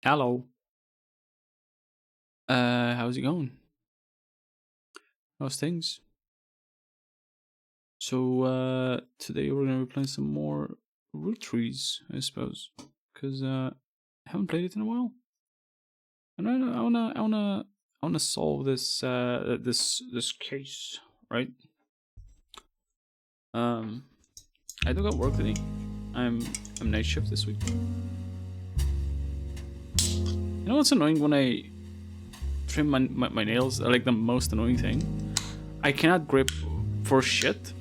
Hello. How's it going? How's things? So, today we're gonna be playing some more Roottrees, I suppose, because I haven't played it in a while, and I wanna solve this case, right? I do got work today. I'm night shift this week. You know what's annoying when I trim my nails? Like the most annoying thing. I cannot grip for shit.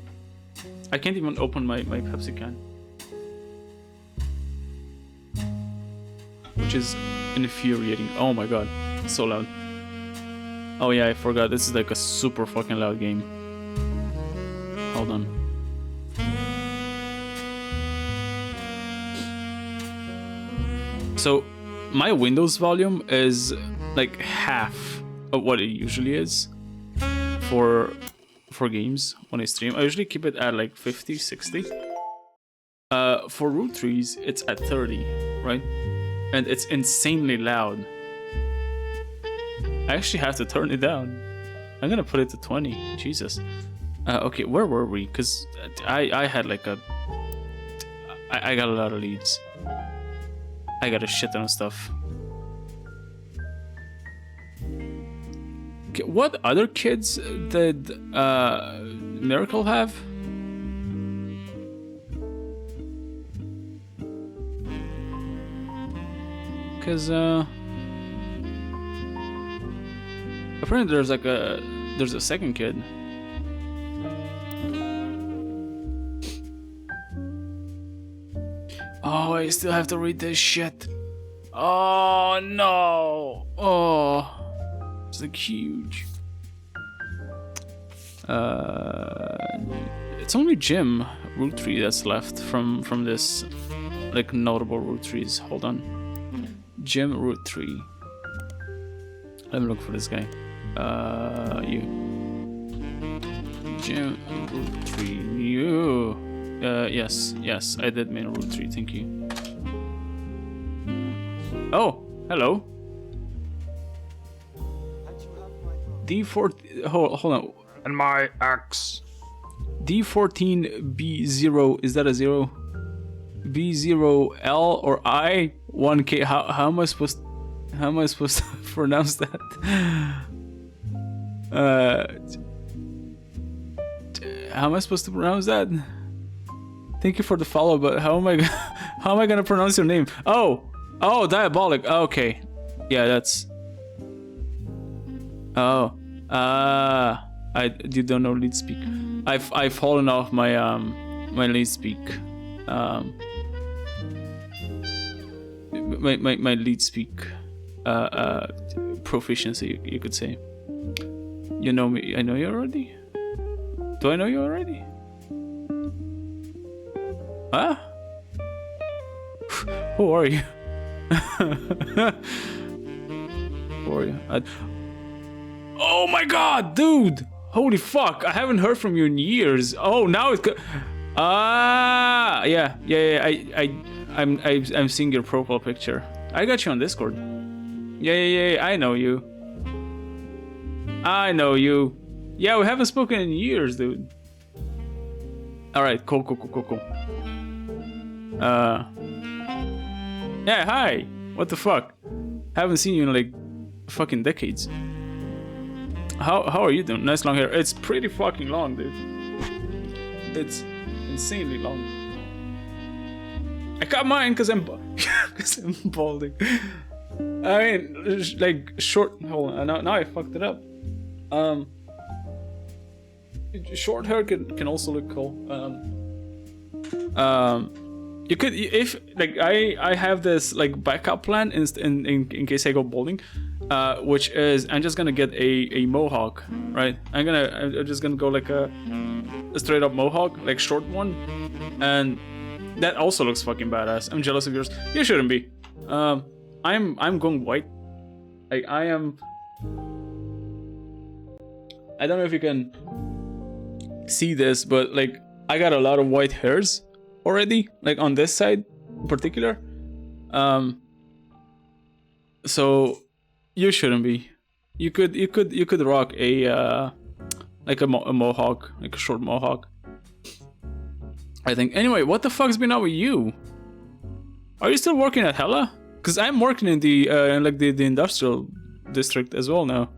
I can't even open my Pepsi can. Which is infuriating. Oh my god. It's so loud. Oh yeah, I forgot. This is like a super fucking loud game. Hold on. So, my Windows volume is like half of what it usually is for games when I stream. I usually keep it at like 50, 60. For Roottrees, it's at 30, right? And it's insanely loud. I actually have to turn it down. I'm gonna put it to 20. Jesus. Okay, where were we? Because I had like I got a lot of leads. I got a shit ton of stuff. Okay, what other kids did Miracle have? Because apparently there's a second kid. Oh, I still have to read this shit. Oh no. Oh. It's like huge. It's only Jim Roottree that's left from this like notable Roottrees. Hold on. Jim Roottree. Let me look for this guy. You. Jim Roottree. You. Yes, I did mean Roottree. Thank you. Oh, hello. D4. Hold on. And my axe. D14B0. Is that a 0? B0L or I 1K. How am I supposed to pronounce that? How am I supposed to pronounce that? Thank you for the follow, but how am I gonna pronounce your name? Oh, diabolic. Okay, yeah, that's. Oh, you don't know lead speak. I've fallen off my my lead speak. My lead speak proficiency, you could say. You know me. I know you already. Do I know you already? Huh? Who are you? Who are you? Oh my god, dude! Holy fuck! I haven't heard from you in years. Oh, now it's yeah. I'm seeing your profile picture. I got you on Discord. Yeah. I know you. Yeah, we haven't spoken in years, dude. All right, cool. Yeah, hi. What the fuck? Haven't seen you in like fucking decades. How are you doing? Nice long hair. It's pretty fucking long, dude. It's insanely long. I got mine because I'm balding. I mean, like short. Hold on. Now I fucked it up. Short hair can also look cool. You could, if like I have this like backup plan in case I go balding, which is I'm just gonna get a mohawk, right? I'm just gonna go like a straight up mohawk, like short one, and that also looks fucking badass. I'm jealous of yours. You shouldn't be. I'm going white. Like I am. I don't know if you can see this, but like I got a lot of white hairs already, like on this side in particular. So you shouldn't be. You could rock a like a mohawk, like a short mohawk. I think. Anyway, what the fuck's been up with you? Are you still working at Hella? Cause I'm working in the like the industrial district as well now.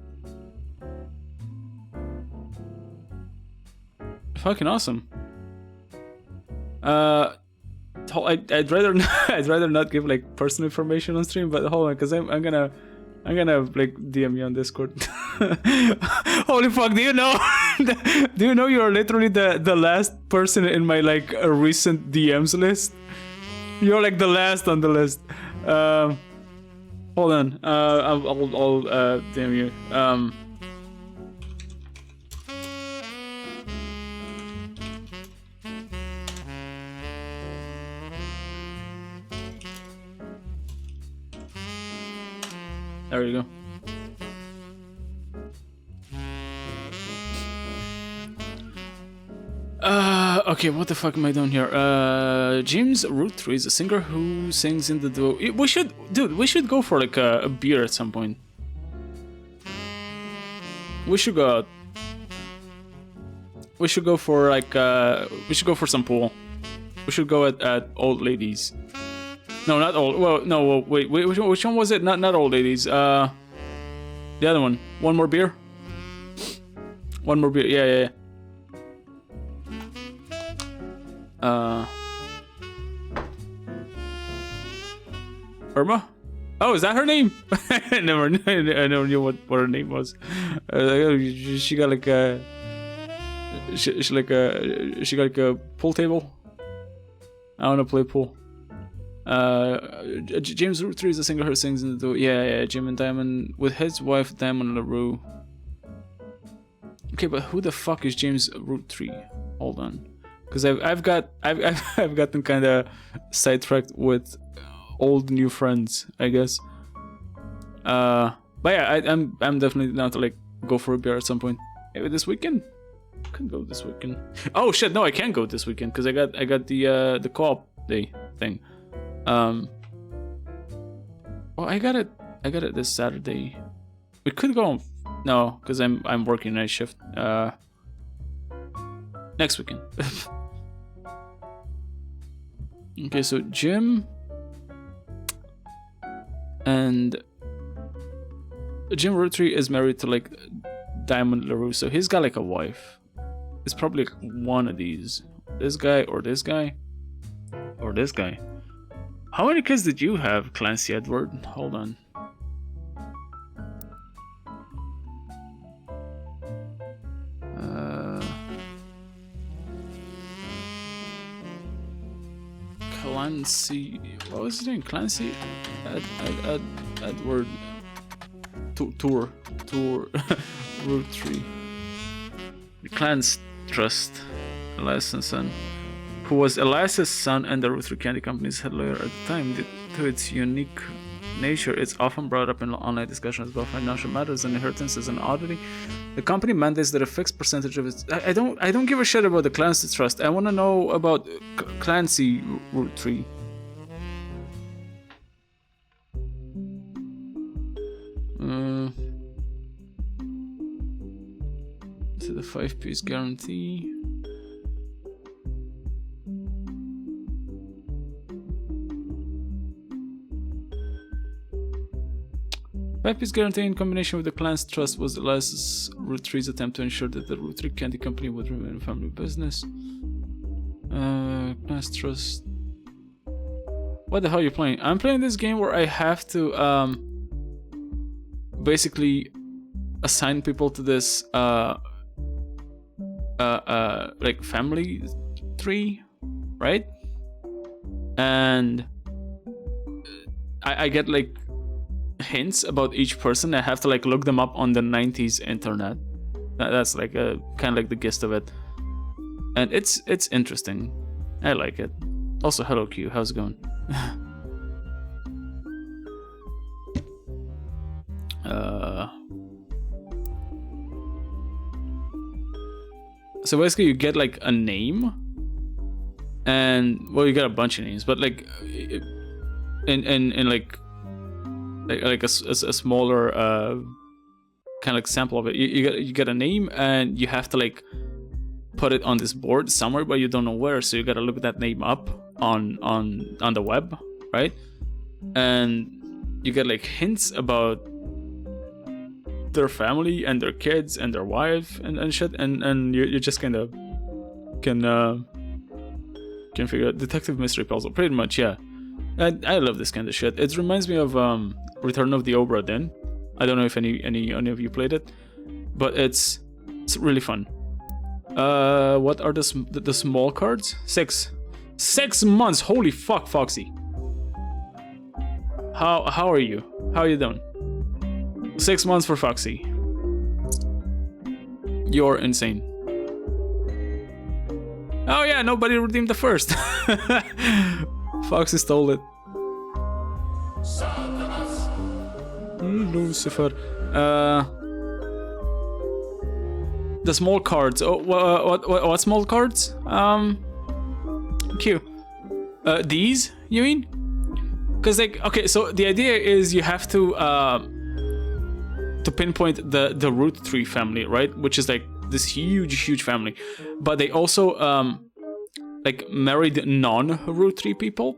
Fucking awesome. I'd rather not, I'd rather not give like personal information on stream, but hold on, cause I'm gonna like DM you on Discord. Holy fuck! Do you know? Do you know you're literally the last person in my like recent DMs list? You're like the last on the list. Hold on. I'll DM you. There you go. Okay, what the fuck am I doing here? James Roottrees, a singer who sings in the duo. We should go for like a beer at some point. We should go out. We should go for like we should go for some pool. We should go at Old Ladies. No, not old. Well, no. Wait. Which one was it? Not Old Ladies. The other one. One more beer. One more beer. Yeah. Irma? Oh, is that her name? I never knew what her name was. She got like a she got like a pool table. I want to play pool. James Roottrees is a singer who sings in the duo. Yeah, Jim and Diamond with his wife Diamond LaRue. Okay, but who the fuck is James Roottree? Hold on, because I've gotten kind of sidetracked with old new friends, I guess. But yeah, I'm definitely down to like go for a beer at some point. Maybe this weekend. Could go this weekend. Oh shit, no, I can't go this weekend because I got the co-op day thing. Well, I got it this Saturday. We could go on. No, because I'm working night shift. Next weekend. Okay, so Jim and Jim Roottree is married to like Diamond LaRue, so he's got like a wife. It's probably like one of these. This guy or this guy or this guy. How many kids did you have, Clancy Edward? Hold on. Clancy, what was his name? Clancy Edward Tour Roottree. Clan's Trust, Elias's son, who was Elias's son and the Roottrees Candy Company's head lawyer at the time. Due to its unique nature, it's often brought up in online discussions about financial matters and inheritances and oddity. The company mandates that a fixed percentage of its... I don't give a shit about the Clancy Trust. I want to know about Clancy Roottree. So the 5-piece guarantee. Five-piece guarantee in combination with the Clan's Trust was Elias's Rootree's attempt to ensure that the Roottrees Candy Company would remain a family business. Clan's Trust. What the hell are you playing? I'm playing this game where I have to basically assign people to this like family tree, right? And I get like hints about each person. I have to like look them up on the 90s internet. That's like a kind of like the gist of it, and it's interesting. I like it. Also, hello Q, how's it going? So basically you get like a name, and well, you get a bunch of names, but like in like like a smaller kind of example of it. You get a name and you have to like put it on this board somewhere, but you don't know where. So you gotta look that name up on the web, right? And you get like hints about their family and their kids and their wife and shit, and you just kind of can figure out detective mystery puzzle, pretty much. Yeah, I love this kind of shit. It reminds me of Return of the Obra Dinn. I don't know if any of you played it, but it's really fun. What are the small cards? 6 months. Holy fuck, Foxy. How are you? How are you doing? 6 months for Foxy. You're insane. Oh yeah, nobody redeemed the first. Foxy stole it. Lucifer. The small cards. Oh, what small cards? Q. These, you mean? Because like, okay, so the idea is you have to pinpoint the Roottrees family, right? Which is like this huge family, but they also like married non-Roottrees people.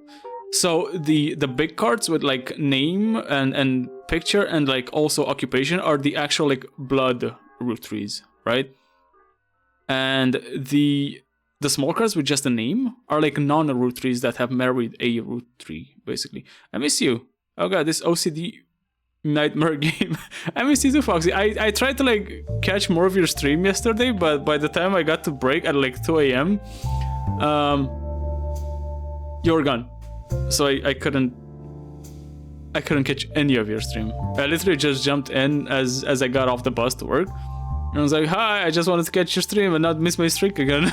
So the big cards with like name and picture and like also occupation are the actual like blood Roottrees, right? And the small cards with just a name are like non-Roottrees that have married a Roottrees, basically. I miss you. Oh god, this OCD nightmare game. I miss you too, Foxy. I tried to like catch more of your stream yesterday, but by the time I got to break at like 2 a.m, you were gone. So I couldn't catch any of your stream. I literally just jumped in as I got off the bus to work. And I was like, hi, I just wanted to catch your stream and not miss my streak again.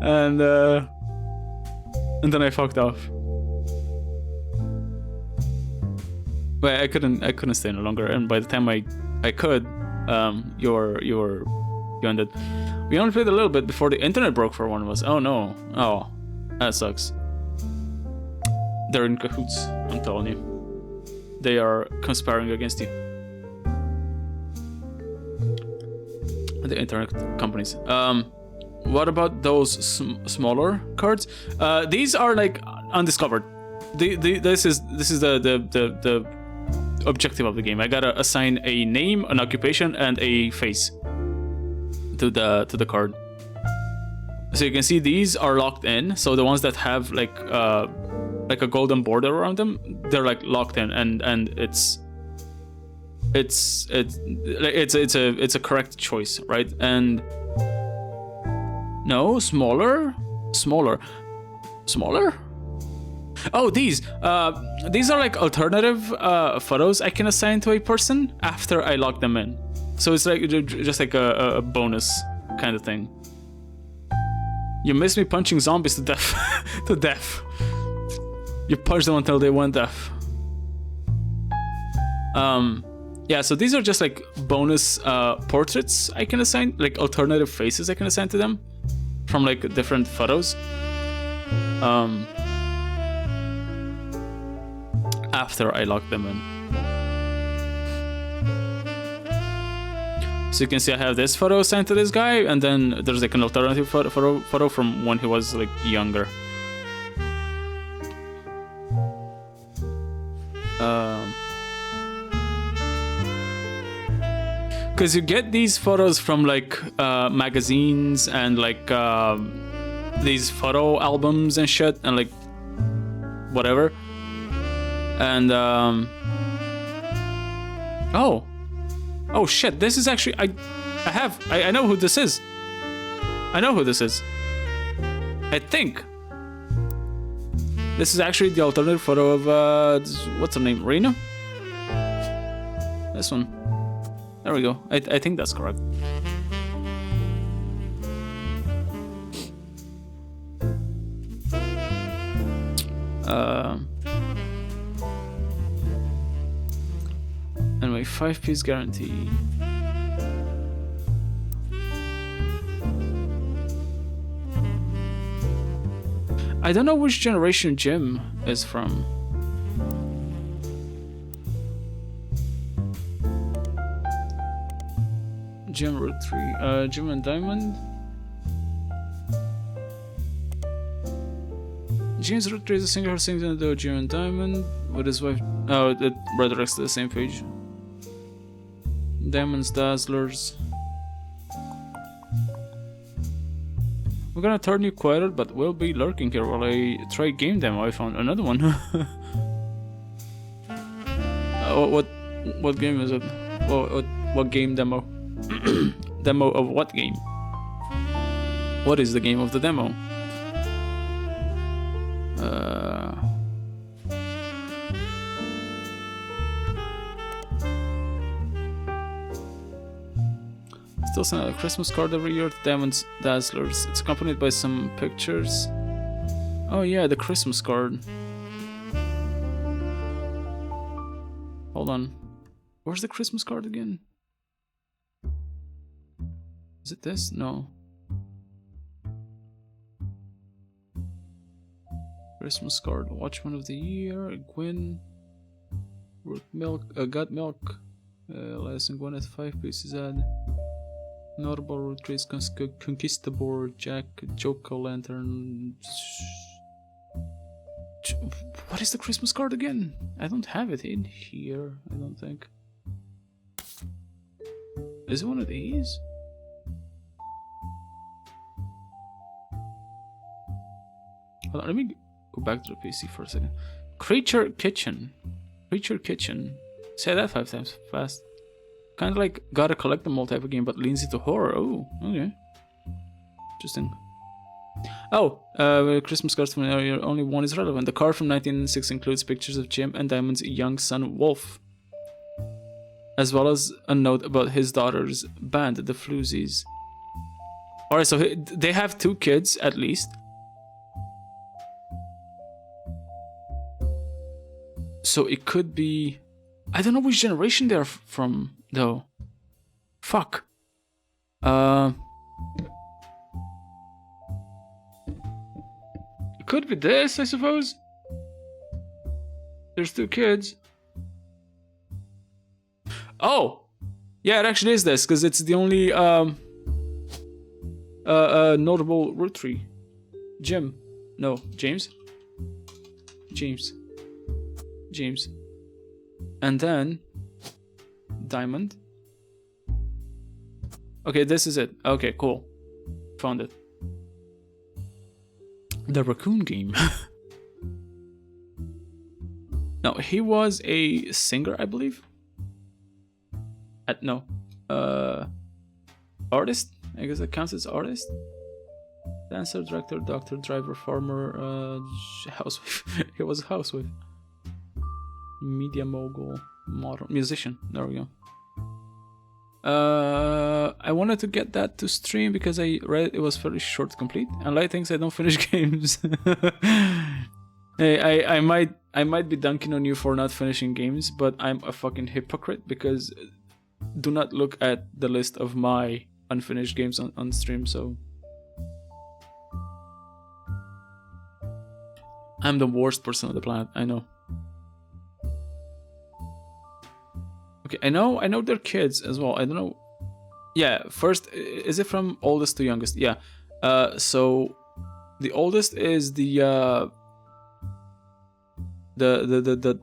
and then I fucked off. But I couldn't stay no longer, and by the time I could, you ended. We only played a little bit before the internet broke for one of us. Oh no. Oh, that sucks. They're in cahoots, I'm telling you. They are conspiring against you. The internet companies. What about those smaller cards? These are like undiscovered. This is the objective of the game. I gotta assign a name, an occupation, and a face to the card. So you can see these are locked in. So the ones that have like a golden border around them, they're like locked in, and it's a correct choice, right? And no, smaller. Oh, these are like alternative photos I can assign to a person after I lock them in. So it's like just like a bonus kind of thing. You miss me punching zombies to death. To death. You punch them until they went deaf. Yeah, so these are just like bonus portraits I can assign, like alternative faces I can assign to them from like different photos. After I lock them in. So you can see I have this photo assigned to this guy, and then there's like an alternative photo from when he was like younger. Because you get these photos from like magazines and like these photo albums and shit and like whatever. And oh shit, this is actually I know who this is. I know who this is. I think this is actually the alternative photo of what's her name, Rena? This one. There we go. I think that's correct. Anyway, 5-piece guarantee. I don't know which generation Jim is from. Jim Roottrees. Jim and Diamond. James Roottrees is a singer who sings in the duo Jim and Diamond with his wife. Oh, it redirects to the same page. Diamond's Dazzlers. We're gonna turn you quiet, but we'll be lurking here while I try game demo. I found another one. What game is it? What game demo? Demo of what game? What is the game of the demo? Still send out a Christmas card every year to Diamond's Dazzlers. It's accompanied by some pictures. Oh yeah, the Christmas card. Hold on. Where's the Christmas card again? Is it this? No. Christmas card. Watchman of the Year. Gwyn. Got milk. Less and Gwyneth 5 pieces ad. Notable Roottrees, Conquistador, Jack, Joko Lantern. What is the Christmas card again? I don't have it in here, I don't think. Is it one of these? Hold on, let me go back to the PC for a second. Creature Kitchen. Creature Kitchen. Say that 5 times fast. Kind of like gotta collect them all type of game, but leans into horror. Oh, okay. Interesting. Oh, Christmas cards from earlier, only one is relevant. The card from 1996 includes pictures of Jim and Diamond's young son, Wolf, as well as a note about his daughter's band, the Floozies. Alright, so they have 2 kids, at least. So it could be... I don't know which generation they're from, though. Fuck. It could be this, I suppose. There's 2 kids. Oh! Yeah, it actually is this, because it's the only notable Roottrees. Jim. No, James? James. And then Diamond. Okay, this is it. Okay, cool. Found it. The Raccoon Game. No, he was a singer, I believe. No. Artist? I guess that counts as artist. Dancer, director, doctor, driver, farmer, housewife. He was a housewife. Media mogul, model, musician. There we go. I wanted to get that to stream because I read it was fairly short to complete, and Lyte thinks I don't finish games. Hey, I might be dunking on you for not finishing games, but I'm a fucking hypocrite because do not look at the list of my unfinished games on stream. So I'm the worst person on the planet. I know. Okay, I know they're kids as well. I don't know. Yeah, first, is it from oldest to youngest? Yeah. So the oldest is the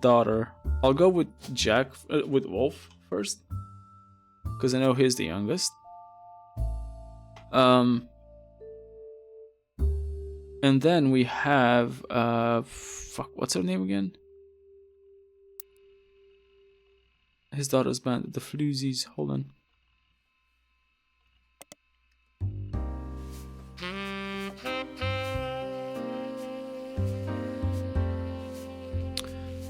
daughter. I'll go with Jack, with Wolf first, because I know he's the youngest. And then we have fuck, what's her name again? His daughter's band, the Floozies. Hold on.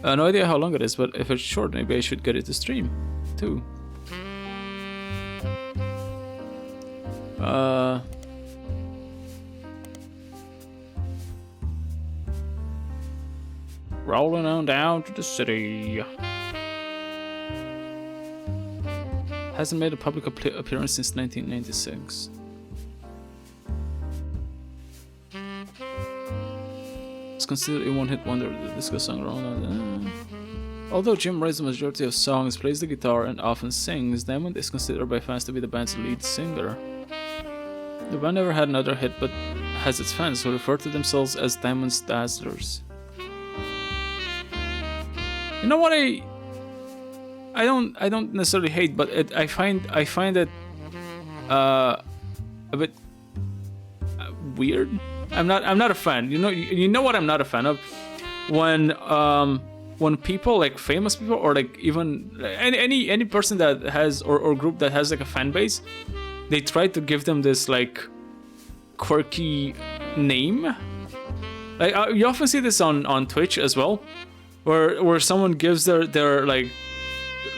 No idea how long it is, but if it's short, maybe I should get it to stream too. Rolling on down to the city. Hasn't made a public appearance since 1996. It's considered a one-hit wonder. The disco song around. Although Jim writes the majority of songs, plays the guitar, and often sings, Diamond is considered by fans to be the band's lead singer. The band never had another hit, but has its fans who refer to themselves as Diamond's Dazzlers. You know what I don't necessarily hate, but I find it a bit weird. I'm not a fan. You know what I'm not a fan of? When people, like famous people, or like even any person that has or group that has like a fan base, they try to give them this like quirky name. Like you often see this on Twitch as well, where someone gives their like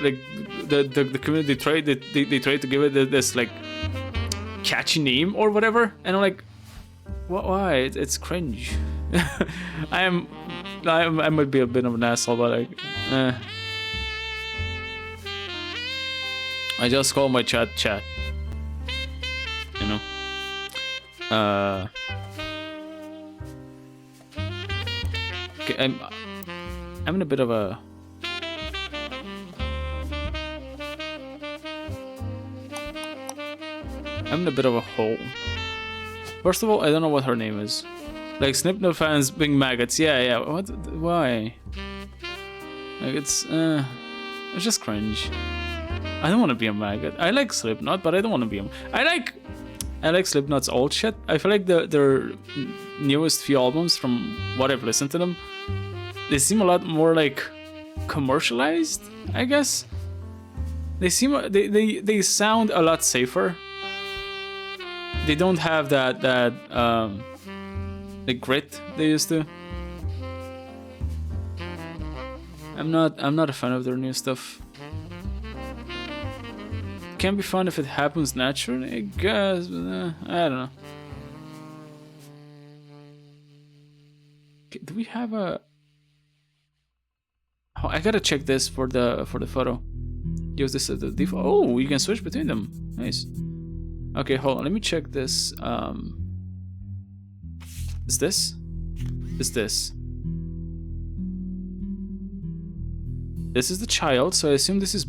the community they try to give it this like catchy name or whatever, and I'm like, why? It's cringe. I might be a bit of an asshole, but like, I just call my chat. You know. Okay, I'm in a bit of a. I'm in a bit of a hole. First of all, I don't know what her name is. Like Slipknot fans being maggots. Yeah. What? Why? Like it's just cringe. I don't want to be a maggot. I like Slipknot, but I don't want to be a. I like Slipknot's old shit. I feel like their newest few albums, from what I've listened to them, they seem a lot more like commercialized. I guess they sound a lot safer. They don't have that the grit they used to. I'm not a fan of their new stuff. Can be fun if it happens naturally, I guess, but I don't know. Okay, do we have a? Oh, I gotta check this for the photo. Use this as the default. Oh, you can switch between them. Nice. Okay, hold on. Let me check this. Is this? Is this? This is the child, so I assume this is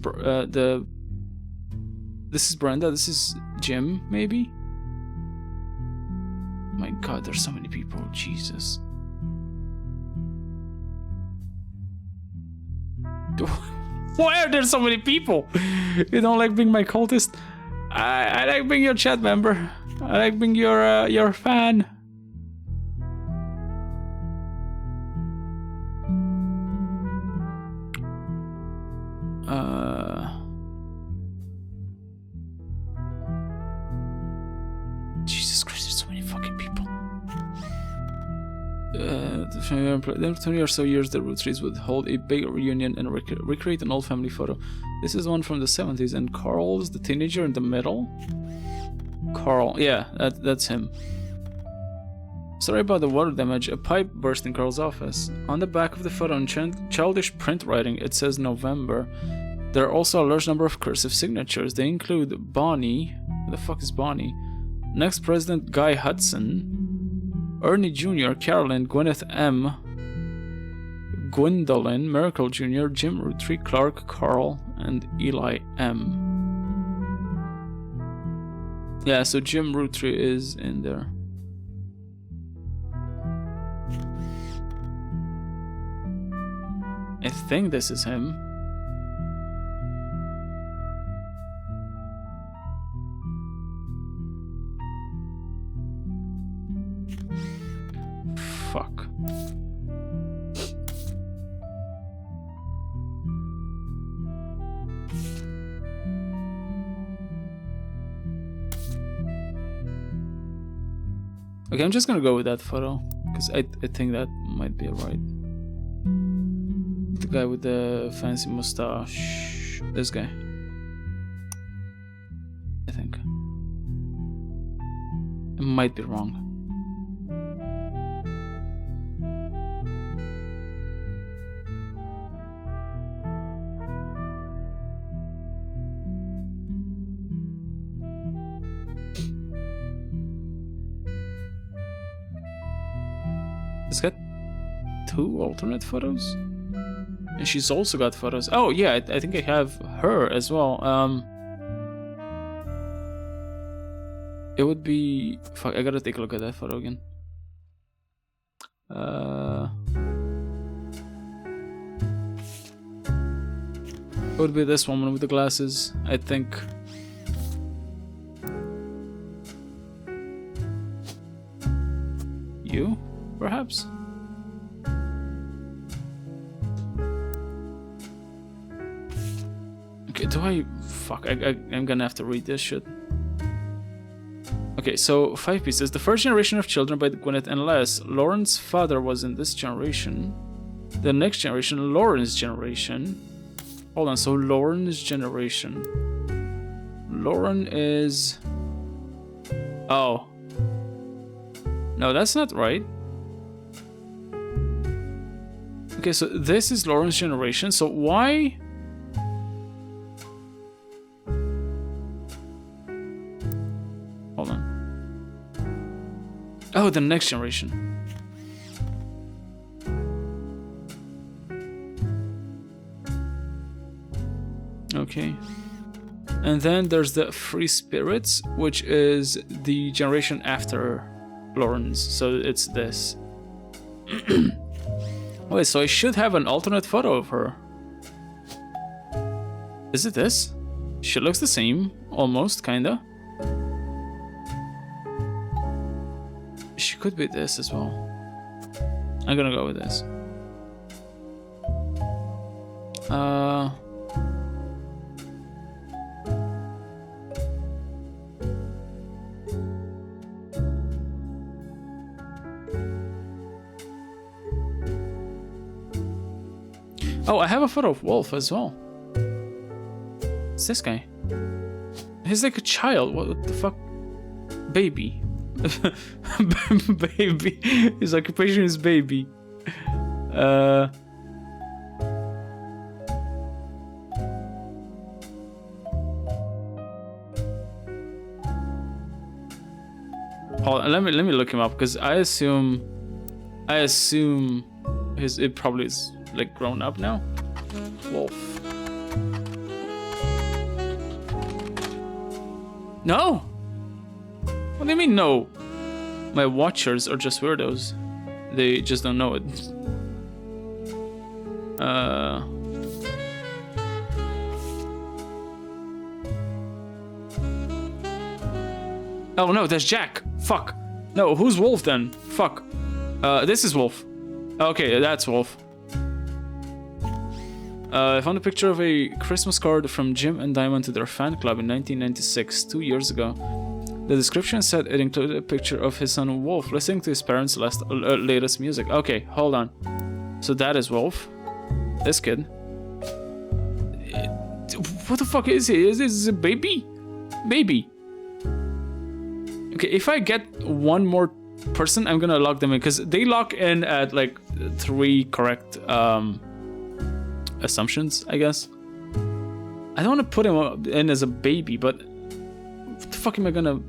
This is Brenda. This is Jim, maybe. My God, there's so many people. Jesus. Why are there so many people? You don't like being my cultist? I like being your chat member. I like being your fan. Jesus Christ, there's so many fucking people. Every 20 or so years, the Roottrees would hold a big reunion and recreate an old family photo. This is one from the 70s, and Carl's the teenager in the middle. Carl, yeah, that's him. Sorry about the water damage. A pipe burst in Carl's office. On the back of the photo, in childish print writing, it says November. There are also a large number of cursive signatures. They include Bonnie. Who the fuck is Bonnie? Next President Guy Hudson, Ernie Jr., Carolyn, Gwyneth M., Gwendolyn, Miracle Jr., Jim Rootree, Clark, Carl, and Eli M. Yeah, so Jim Rootree is in there. I think this is him. Fuck. Okay, I'm just gonna go with that photo because I think that might be right. The guy with the fancy mustache. This guy. I think. I might be wrong. It's got two alternate photos? And she's also got photos. Oh yeah, I think I have her as well. It would be... Fuck, I gotta take a look at that photo again. It would be this woman with the glasses, I think. You, perhaps? Okay, do I... Fuck, I'm gonna have to read this shit. Okay, so 5 pieces. The first generation of children by Gwyneth and Les. Lauren's father was in this generation. The next generation, Lauren's generation. Hold on, so Lauren's generation. Lauren is... Oh. No, that's not right. Okay, so this is Lauren's generation, so why... Hold on. Oh, the next generation. Okay. And then there's the Free Spirits, which is the generation after Lauren's. So it's this. Wait, so I should have an alternate photo of her. Is it this? She looks the same, almost, kinda. She could be this as well. I'm gonna go with this. Oh, I have a photo of Wolf as well. It's this guy. He's like a child. What the fuck? Baby. Baby. His occupation is baby. Oh, let me look him up because I assume it probably is like grown up now. Wolf. No. What do you mean no? My watchers are just weirdos. They just don't know it. Oh no, that's Jack. Fuck. No, who's Wolf then? Fuck. This is Wolf. Okay, that's Wolf. I found a picture of a Christmas card from Jim and Diamond to their fan club in 1996, 2 years ago. The description said it included a picture of his son Wolf listening to his parents' latest music. Okay, hold on. So that is Wolf. This kid. What the fuck is he? Is this a baby? Baby. Okay, if I get one more person, I'm gonna lock them in because they lock in at like 3 correct assumptions, I guess. I don't want to put him in as a baby, but what the fuck am I gonna...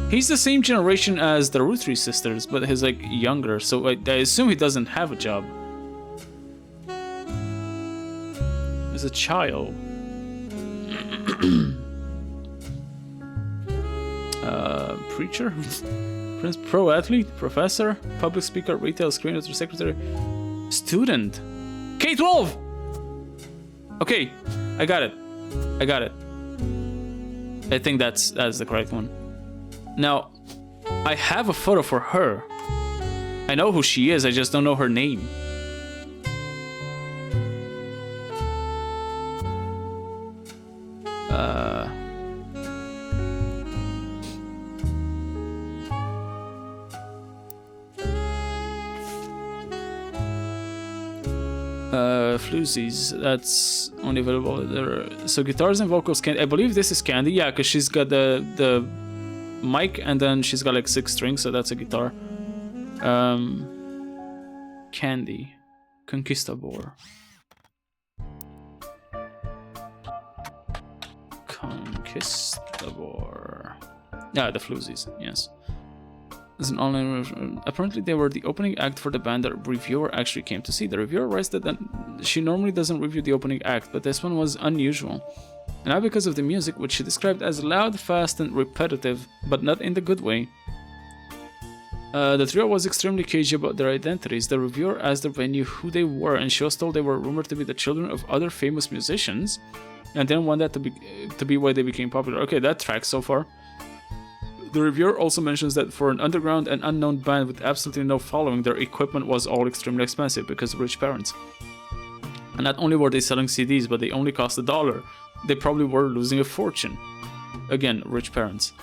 He's the same generation as the Roottrees sisters, but he's like younger, so I assume he doesn't have a job. He's a child. Preacher? Prince, pro athlete, professor, public speaker, retail screenwriter, secretary, student. K-12! Okay, I got it. I think that's the correct one. Now, I have a photo for her. I know who she is, I just don't know her name. Floozies, that's only available there. So guitars and vocals, I believe this is Candy, yeah, because she's got the mic and then she's got like 6 strings, so that's a guitar. Candy, Conquistador. Yeah, the Floozies, yes. There's an online. Apparently, they were the opening act for the band that reviewer actually came to see. The reviewer writes that she normally doesn't review the opening act, but this one was unusual. Not because of the music, which she described as loud, fast, and repetitive, but not in the good way. The trio was extremely cagey about their identities. The reviewer asked the venue who they were, and she was told they were rumored to be the children of other famous musicians, and didn't want that to be why they became popular. Okay, that tracks so far. The reviewer also mentions that for an underground and unknown band with absolutely no following, their equipment was all extremely expensive because of rich parents. And not only were they selling CDs, but they only cost $1. They probably were losing a fortune. Again, rich parents.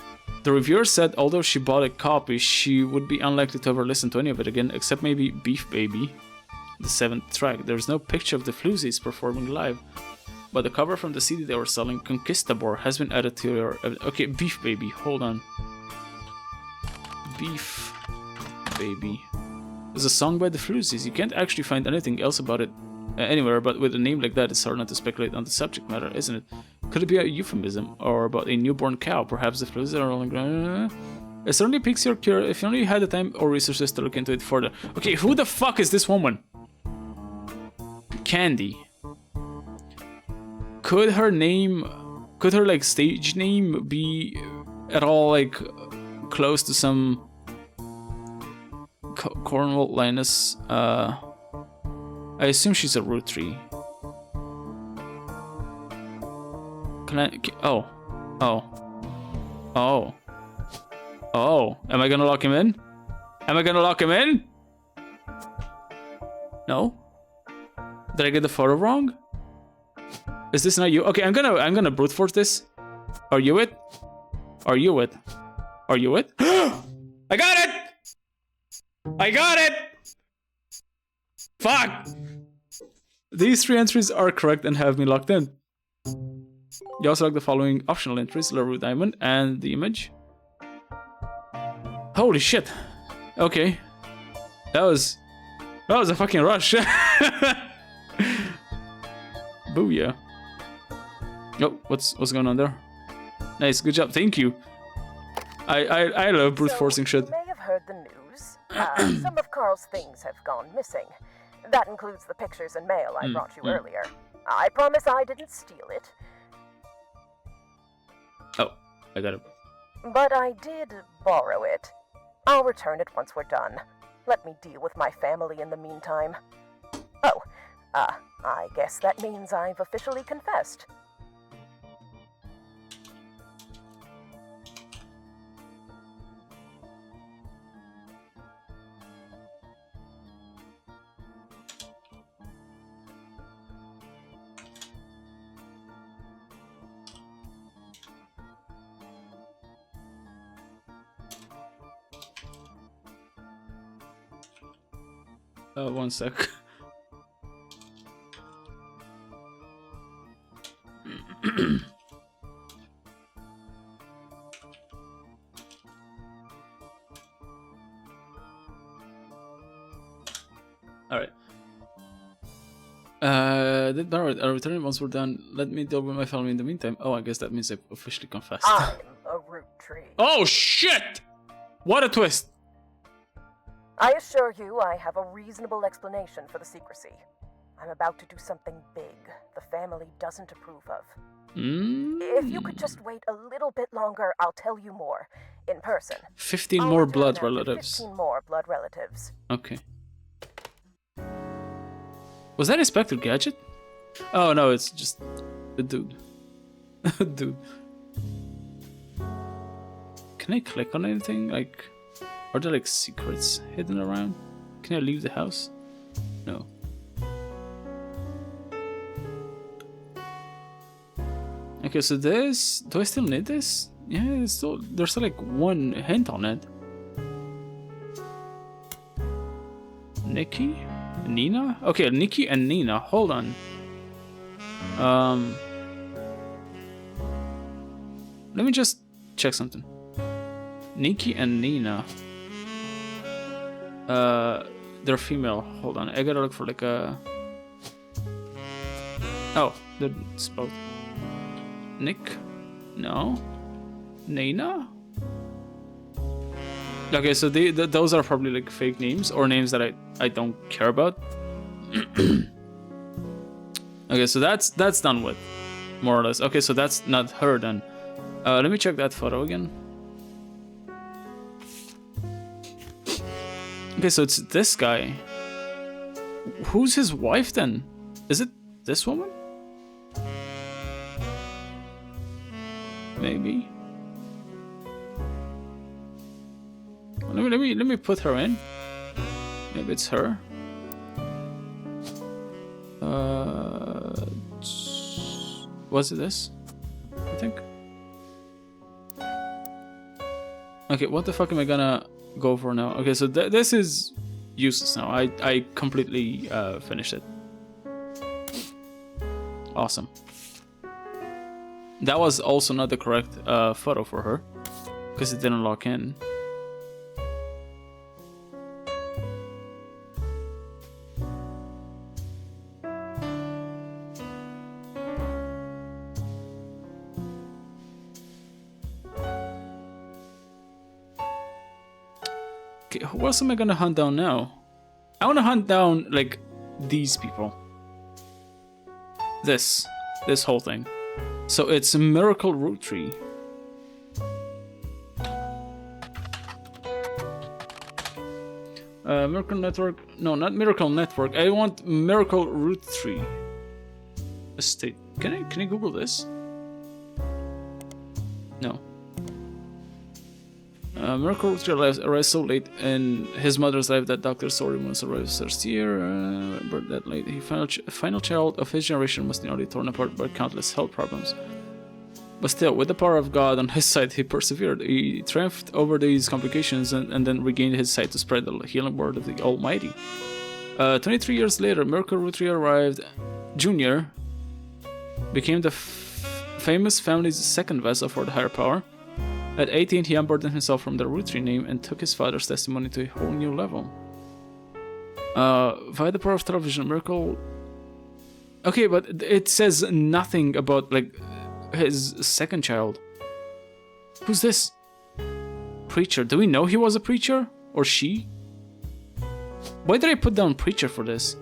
The reviewer said although she bought a copy, she would be unlikely to ever listen to any of it again, except maybe Beef Baby, the 7th track. There's no picture of the Floozies performing live, but the cover from the CD they were selling, Conquistador, has been added to your... Okay, Beef Baby, hold on. Beef Baby. There's a song by the Floozies. You can't actually find anything else about it anywhere, but with a name like that, it's hard not to speculate on the subject matter, isn't it? Could it be a euphemism, or about a newborn cow? Perhaps the Floozies are rolling around. It certainly piques your curiosity if you only had the time or resources to look into it further. Okay, who the fuck is this woman? Candy. Could her like stage name be at all like close to some Cornwall Linus? I assume she's a Roottrie. Can I? Oh. Am I gonna lock him in? No. Did I get the photo wrong? Is this not you? Okay, I'm gonna brute force this. Are you it? I got it! Fuck! These 3 entries are correct and have me locked in. You also like the following optional entries: LaRue Diamond and the image. Holy shit! Okay, that was a fucking rush. Booyah! Oh, what's going on there? Nice, good job, thank you. I love brute forcing shit. You may have heard the news. Some of Carl's things have gone missing. That includes the pictures and mail I brought you earlier. I promise I didn't steal it. Oh, I got it. But I did borrow it. I'll return it once we're done. Let me deal with my family in the meantime. Oh, I guess that means I've officially confessed. One sec. Alright. I'll return once we're done. Let me deal with my family in the meantime. Oh, I guess that means I've officially confessed. I'm a Roottrie. Oh shit! What a twist! I assure you I have a reasonable explanation for the secrecy. I'm about to do something big the family doesn't approve of. If you could just wait a little bit longer, I'll tell you more. In person. 15 more blood relatives. 15 more blood relatives. Okay. Was that Inspector Gadget? Oh no, it's just the dude. Dude. Can I click on anything? Like, are there like secrets hidden around? Can I leave the house? No. Okay, so this... Do I still need this? Yeah, there's still like one hint on it. Nikki? Nina? Okay, Nikki and Nina. Hold on. Let me just check something. Nikki and Nina. They're female. Hold on. I gotta look for like a... Oh, they're spelled. Nick? No. Nina? Okay, so those are probably like fake names or names that I don't care about. Okay, so that's done with, more or less. Okay, so that's not her then. Let me check that photo again. Okay, so it's this guy. Who's his wife then? Is it this woman? Maybe. Let me put her in. Maybe it's her. Was it this? I think. Okay, what the fuck am I gonna go for now? Okay, so this is useless now. I completely finished it. Awesome. That was also not the correct photo for her, because it didn't lock in. Okay, who else am I gonna hunt down now? I wanna hunt down, like, these people. This whole thing. So it's a Miracle Roottrees. Miracle Network. No, not Miracle Network. I want Miracle Roottrees estate. Can I Google this? No. Miracle Roottrees arrives so late in his mother's life that Dr. Sorry arrives first year. But that late, he final child of his generation was nearly torn apart by countless health problems. But still, with the power of God on his side, he persevered. He triumphed over these complications and then regained his sight to spread the healing word of the Almighty. 23 years later, Miracle Roottrees arrived. Junior became the famous family's second vessel for the higher power. At 18, he unburdened himself from the Roottrees name and took his father's testimony to a whole new level. Via the power of television, Miracle... Okay, but it says nothing about, like, his second child. Who's this? Preacher. Do we know he was a preacher? Or she? Why did I put down preacher for this?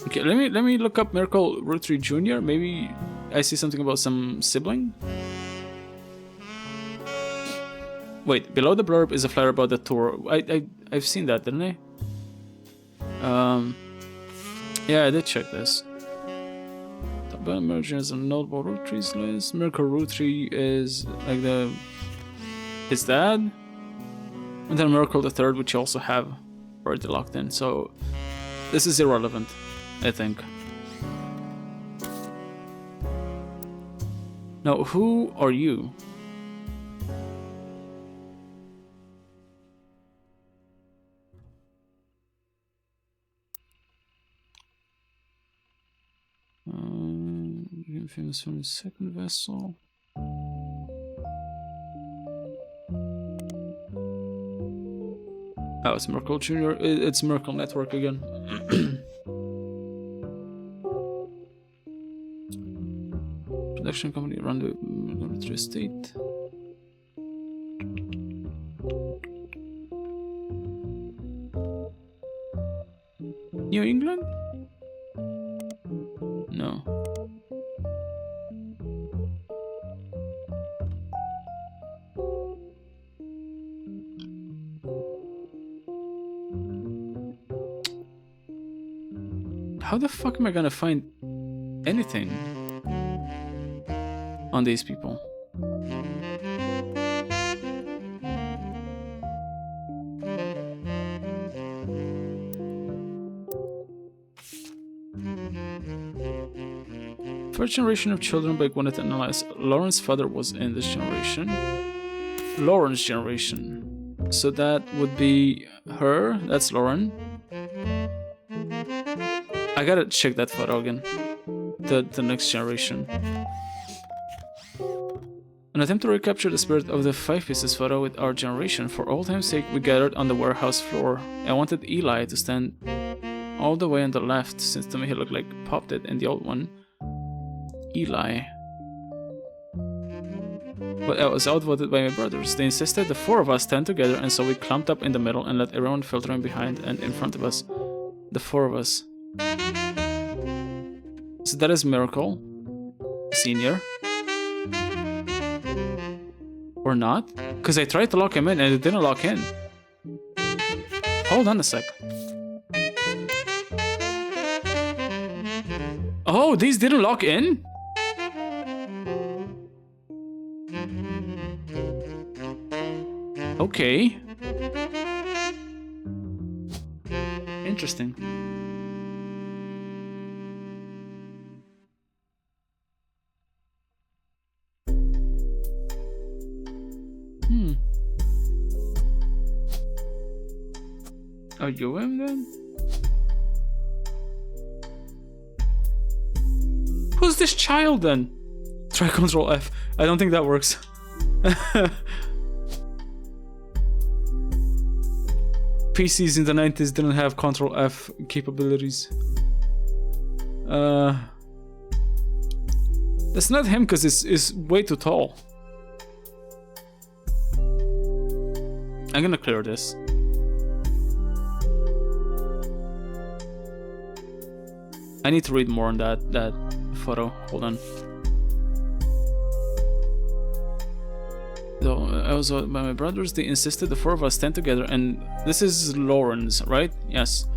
Okay, let me look up Miracle Roottrees Jr. Maybe I see something about some sibling. Wait, below the blurb is a flyer about the tour. I've seen that, didn't I? Yeah, I did check this. Top button merger is a notable Roottrees list. Miracle Roottrees is like his dad, and then Miracle the Third, which you also have already locked in. So this is irrelevant, I think. Now, who are you? Famous from his second vessel. Oh, it's Miracle Jr. It's Miracle Network again. Production company run the Roottrees estate. New England? No. How the fuck am I gonna find anything on these people? First generation of children by Gwyneth analyzed. Lauren's father was in this generation. Lauren's generation. So that would be her. That's Lauren. I gotta check that photo again. The next generation. An attempt to recapture the spirit of the 5 pieces photo with our generation. For old time's sake, we gathered on the warehouse floor. I wanted Eli to stand all the way on the left, since to me he looked like Pop did in the old one. Eli. But I was outvoted by my brothers. They insisted the four of us stand together, and so we clumped up in the middle and let everyone filter in behind and in front of us. The four of us. So that is Miracle Senior. Or not? Because I tried to lock him in and it didn't lock in. Hold on a sec. Oh, these didn't lock in? Okay. Interesting. Are you him then? Who's this child then? Try Control F. I don't think that works. PCs in the 90s didn't have Control F capabilities. That's not him because it's way too tall. I'm gonna clear this. I need to read more on that photo. Hold on. So I was by my brothers. They insisted the four of us stand together, and this is Lauren's, right? Yes.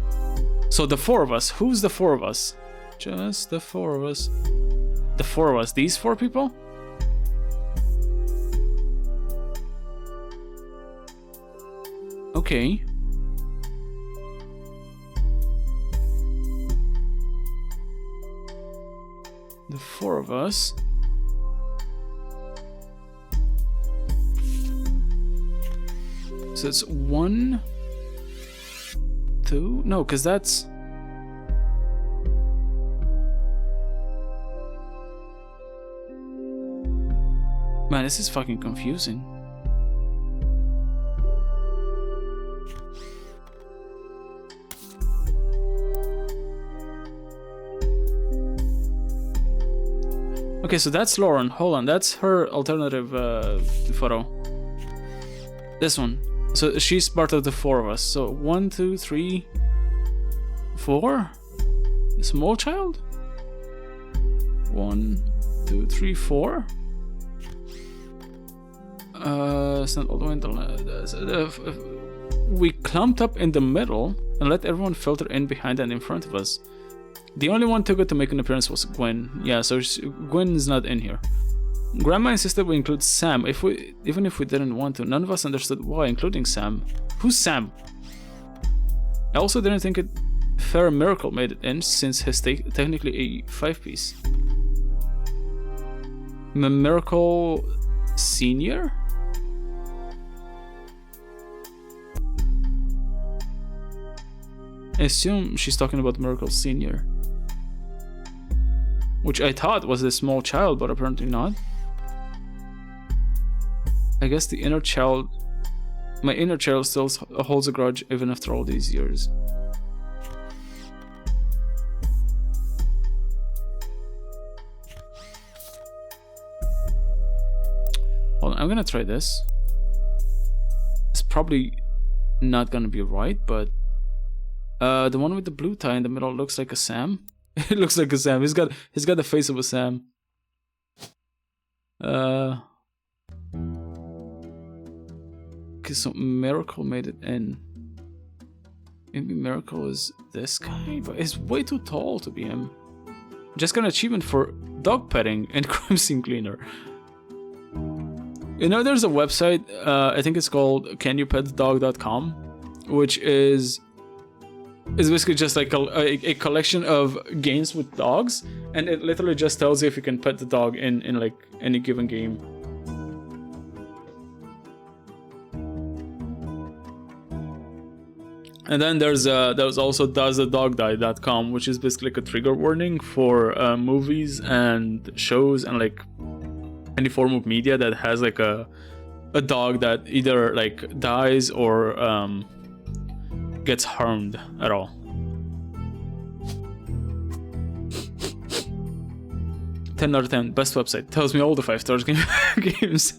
So the four of us. Who's the four of us? Just the four of us. The four of us. These four people? Okay. The four of us. So it's 1, 2. No, because that's. Man, this is fucking confusing. Okay, so that's Lauren. Hold on, that's her alternative photo. This one. So she's part of the four of us. So 1, 2, 3, 4. Small child. 1, 2, 3, 4. It's not all the way in the. We clumped up in the middle and let everyone filter in behind and in front of us. The only one too good to make an appearance was Gwen. Yeah, so Gwen's not in here. Grandma insisted we include Sam, even if we didn't want to. None of us understood why, including Sam. Who's Sam? I also didn't think it fair Miracle made it in, since he's technically a 5-piece. Miracle Senior? I assume she's talking about Miracle Senior. Which I thought was a small child, but apparently not. I guess the inner child... My inner child still holds a grudge even after all these years. Hold on, I'm gonna try this. It's probably not gonna be right, but... the one with the blue tie in the middle looks like a Sam. It looks like a Sam. He's got the face of a Sam. Okay, so Miracle made it in. Maybe Miracle is this guy, but he's way too tall to be him. Just got an achievement for dog petting and crime scene cleaner. You know, there's a website, I think it's called canyoupetdog.com, which is basically just like a collection of games with dogs, and it literally just tells you if you can pet the dog in like any given game. And then there's also doesthedogdie.com, which is basically like a trigger warning for movies and shows and like any form of media that has like a dog that either like dies or gets harmed at all. 10 out of 10. Best website. Tells me all the 5 stars games.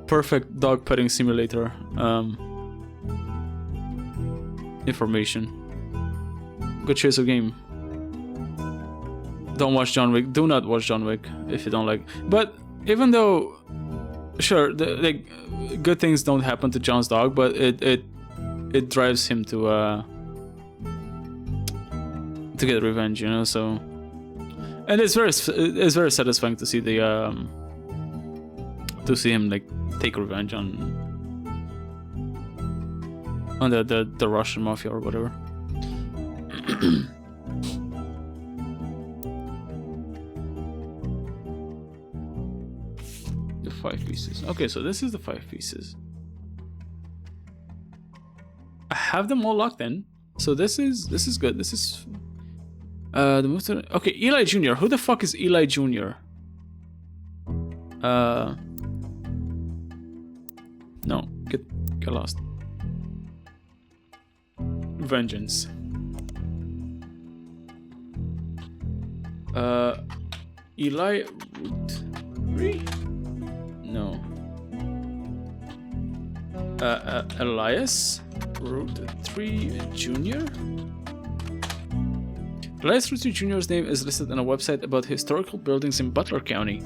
Perfect dog petting simulator. Information. Good choice of game. Don't watch John Wick. Do not watch John Wick if you don't like. But even though, sure, like good things don't happen to John's dog, but it drives him to get revenge, you know. So, and it's very satisfying to see him like take revenge on the Russian mafia or whatever. The 5 pieces. Okay, so this is the 5 pieces. I have them all locked in, so this is good. This is the move to, okay, Eli Jr. Who the fuck is Eli Jr.? No, get lost. Vengeance. Eli Roottrees? No. Elias Roottrees Jr.? Elias Roottrees Jr.'s name is listed on a website about historical buildings in Butler County.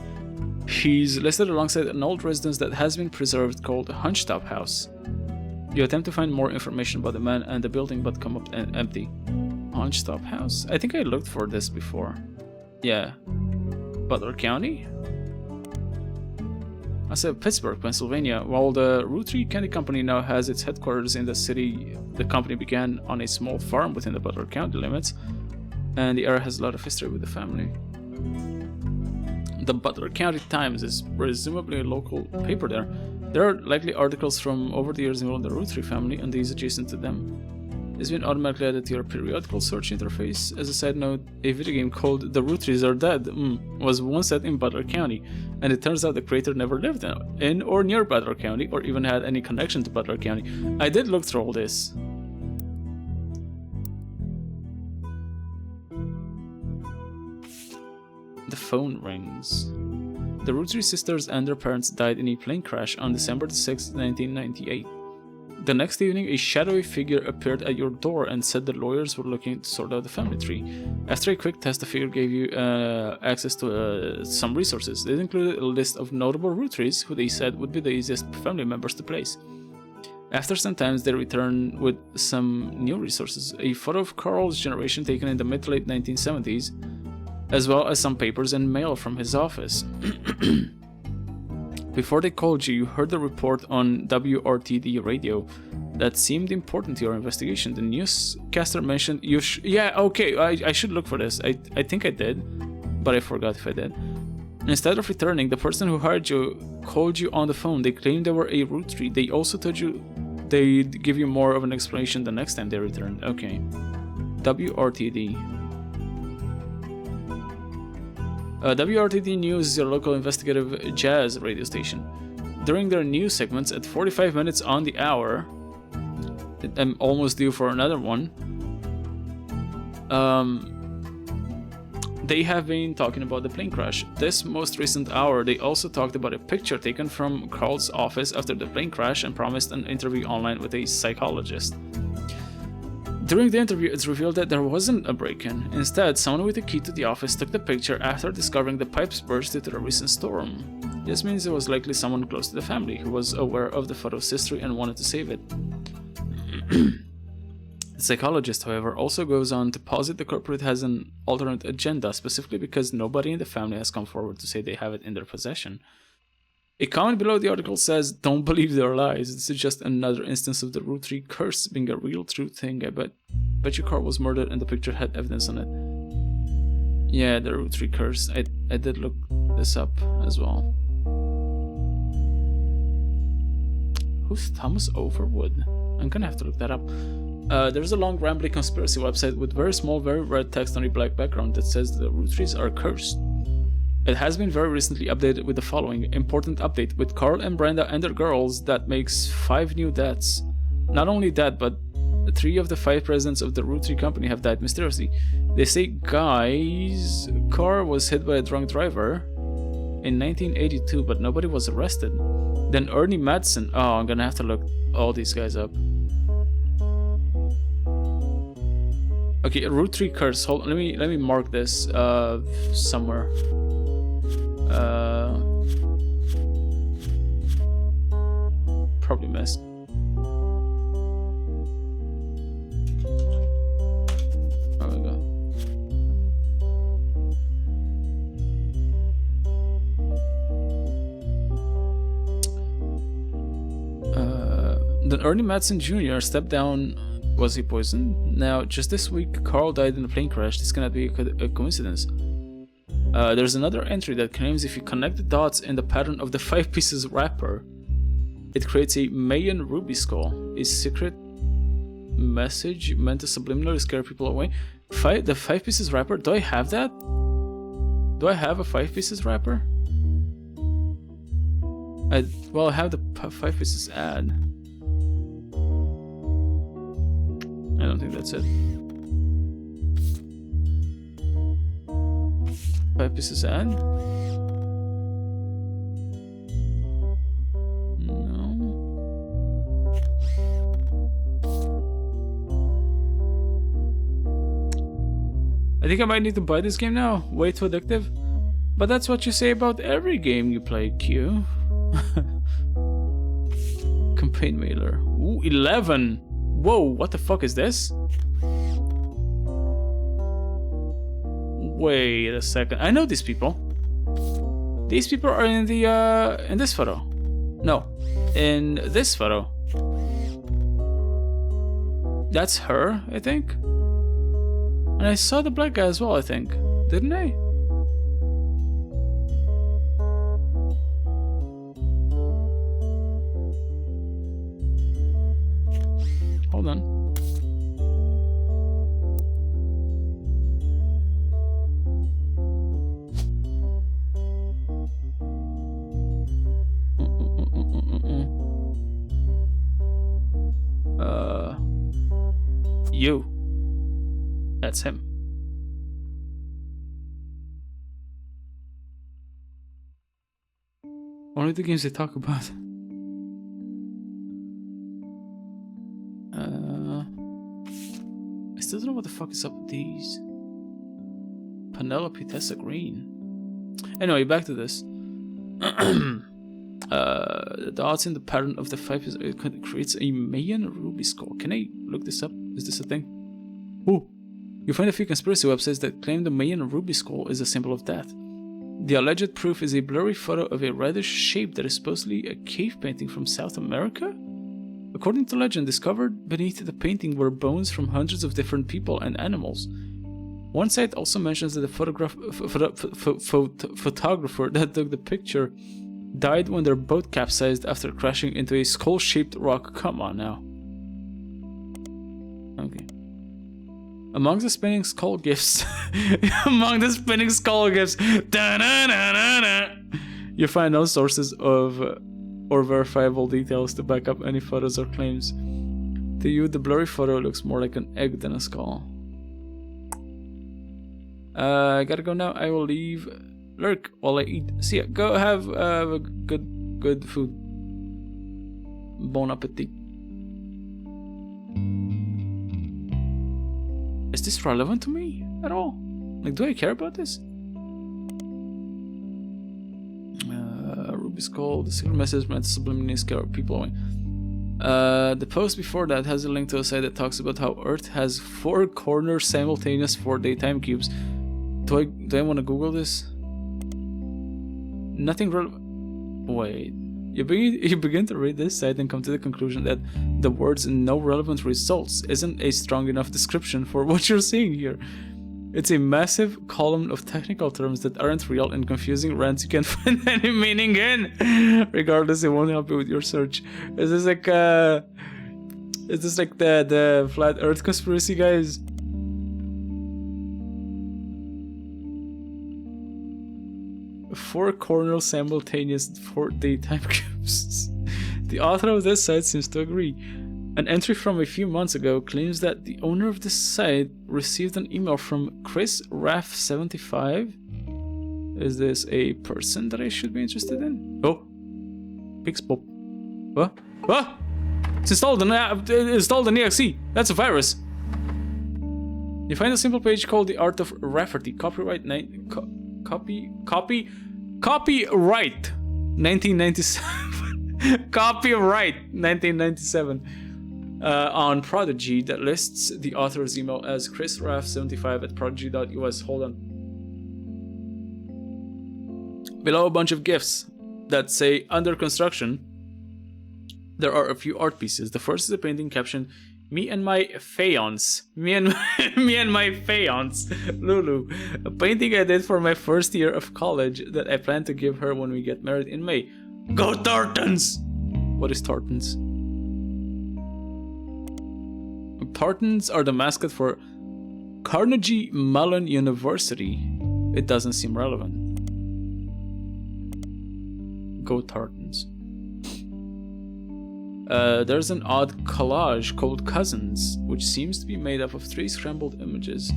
He's listed alongside an old residence that has been preserved called Hunchtop House. You attempt to find more information about the man and the building but come up empty. Hunchtop House? I think I looked for this before. Yeah. Butler County? I said Pittsburgh, Pennsylvania. While the Roottrees Candy Company now has its headquarters in the city, the company began on a small farm within the Butler County limits, and the area has a lot of history with the family. The Butler County Times is presumably a local paper there. There are likely articles from over the years involving the Roottrees family and these adjacent to them. It's been automatically added to your periodical search interface. As a side note, a video game called The Roottrees Are Dead was once set in Butler County, and it turns out the creator never lived in or near Butler County or even had any connection to Butler County. I did look through all this. The phone rings. The Roottrees sisters and their parents died in a plane crash on December 6, 1998. The next evening, a shadowy figure appeared at your door and said the lawyers were looking to sort out the family tree. After a quick test, the figure gave you access to some resources. This included a list of notable Roottrees who they said would be the easiest family members to place. After some time, they returned with some new resources, a photo of Carl's generation taken in the mid to late 1970s, as well as some papers and mail from his office. Before they called you, you heard the report on WRTD radio that seemed important to your investigation. The newscaster mentioned you yeah, okay, I should look for this. I think I did, but I forgot if I did. Instead of returning, the person who hired you called you on the phone. They claimed they were a Roottrees. They also told you they'd give you more of an explanation the next time they returned. Okay. WRTD. WRTD News is your local investigative jazz radio station. During their news segments at 45 minutes on the hour, I'm almost due for another one, they have been talking about the plane crash. This most recent hour, they also talked about a picture taken from Carl's office after the plane crash and promised an interview online with a psychologist. During the interview, it's revealed that there wasn't a break-in. Instead, someone with a key to the office took the picture after discovering the pipes burst due to the recent storm. This means it was likely someone close to the family who was aware of the photo's history and wanted to save it. The psychologist, however, also goes on to posit the corporate has an alternate agenda, specifically because nobody in the family has come forward to say they have it in their possession. A comment below the article says, "Don't believe their lies. This is just another instance of the Roottrees curse being a real true thing. I bet your car was murdered and the picture had evidence on it." Yeah, the Roottrees curse. I did look this up as well. Who's Thomas Overwood? I'm gonna have to look that up. There's a long rambling conspiracy website with very small, very red text on a black background that says the Roottrees are cursed. It has been very recently updated with the following important update. With Carl and Brenda and their girls, that makes 5 new deaths. Not only that, but 3 of the 5 presidents of the Roottrees company have died mysteriously. They say Guy's car was hit by a drunk driver in 1982, but nobody was arrested. Then Ernie Madsen. Oh, I'm gonna have to look all these guys up. Okay, Roottrees curse. Hold on, let me mark this somewhere. Probably missed. There we go. Then Ernie Madsen Jr. stepped down. Was he poisoned? Now, just this week, Carl died in a plane crash. This cannot be a coincidence. There's another entry that claims if you connect the dots in the pattern of the 5 pieces wrapper, it creates a Mayan ruby skull. A secret message meant to subliminally scare people away. The 5 pieces wrapper? Do I have that? Do I have a 5 pieces wrapper? Well, I have the 5 pieces ad. I don't think that's it. 5 pieces ad? No. I think I might need to buy this game now. Way too addictive. But that's what you say about every game you play, Q. Campaign mailer. Ooh, 11! Whoa, what the fuck is this? Wait a second. I know these people. These people are in the in this photo. No, in this photo. That's her, I think. And I saw the black guy as well, I think. Didn't I? Hold on. You. That's him. One of the games they talk about. I still don't know what the fuck is up with these. Penelope Tessa Green. Anyway, back to this. The dots in the pattern of the 5 it creates a Mayan ruby skull. Can I look this up? Is this a thing? Oh, you find a few conspiracy websites that claim the Mayan ruby skull is a symbol of death. The alleged proof is a blurry photo of a reddish shape that is supposedly a cave painting from South America? According to legend, discovered beneath the painting were bones from hundreds of different people and animals. One site also mentions that the photographer that took the picture died when their boat capsized after crashing into a skull-shaped rock. Come on now. Okay. Among the spinning skull gifts, you find no sources of or verifiable details to back up any photos or claims. To you, the blurry photo looks more like an egg than a skull. I gotta go now. I will leave lurk while I eat. See ya. Go have a good food. Bon appetit. Is this relevant to me at all? Like, do I care about this? Ruby Skull, the secret message meant to subliminally scare people away. The post before that has a link to a site that talks about how Earth has 4 corner simultaneous 4-day time cubes. Do I want to Google this? Nothing relevant. Wait. You begin to read this site and come to the conclusion that the words "no relevant results" isn't a strong enough description for what you're seeing here. It's a massive column of technical terms that aren't real and confusing rants you can't find any meaning in. Regardless, it won't help you with your search. Is this like the flat Earth conspiracy guys? Four corner simultaneous 4-day time cubes. The author of this site seems to agree. An entry from a few months ago claims that the owner of this site received an email from Chris Raff75. Is this a person that I should be interested in? Oh, Pixpop. What? What? It's installed an exe. That's a virus. You find a simple page called The Art of Rafferty. Copyright 1997. Copyright 1997. On Prodigy that lists the author's email as chrisraff75@prodigy.us. Hold on. Below a bunch of GIFs that say under construction, there are a few art pieces. The first is a painting captioned "Me and my faience." Me and my faience, Lulu. A painting I did for my first year of college that I plan to give her when we get married in May. Go Tartans! What is Tartans? Tartans are the mascot for Carnegie Mellon University. It doesn't seem relevant. Go Tartans. There's an odd collage called Cousins, which seems to be made up of 3 scrambled images.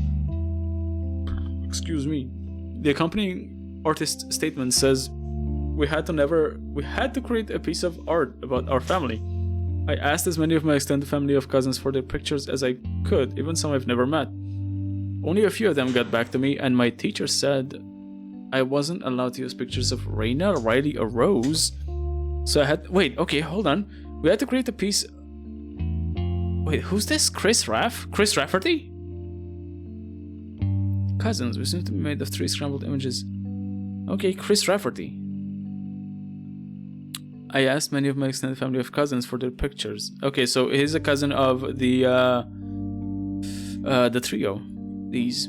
Excuse me. The accompanying artist statement says, we had to create a piece of art about our family. I asked as many of my extended family of cousins for their pictures as I could, even some I've never met. Only a few of them got back to me, and my teacher said I wasn't allowed to use pictures of Raina, Riley, or Rose. So I had... Wait, okay, hold on. We had to create a piece... Wait, who's this? Chris Raff? Chris Rafferty? Cousins, we seem to be made of 3 scrambled images. Okay, Chris Rafferty. I asked many of my extended family of cousins for their pictures. Okay, so he's a cousin of the trio. These.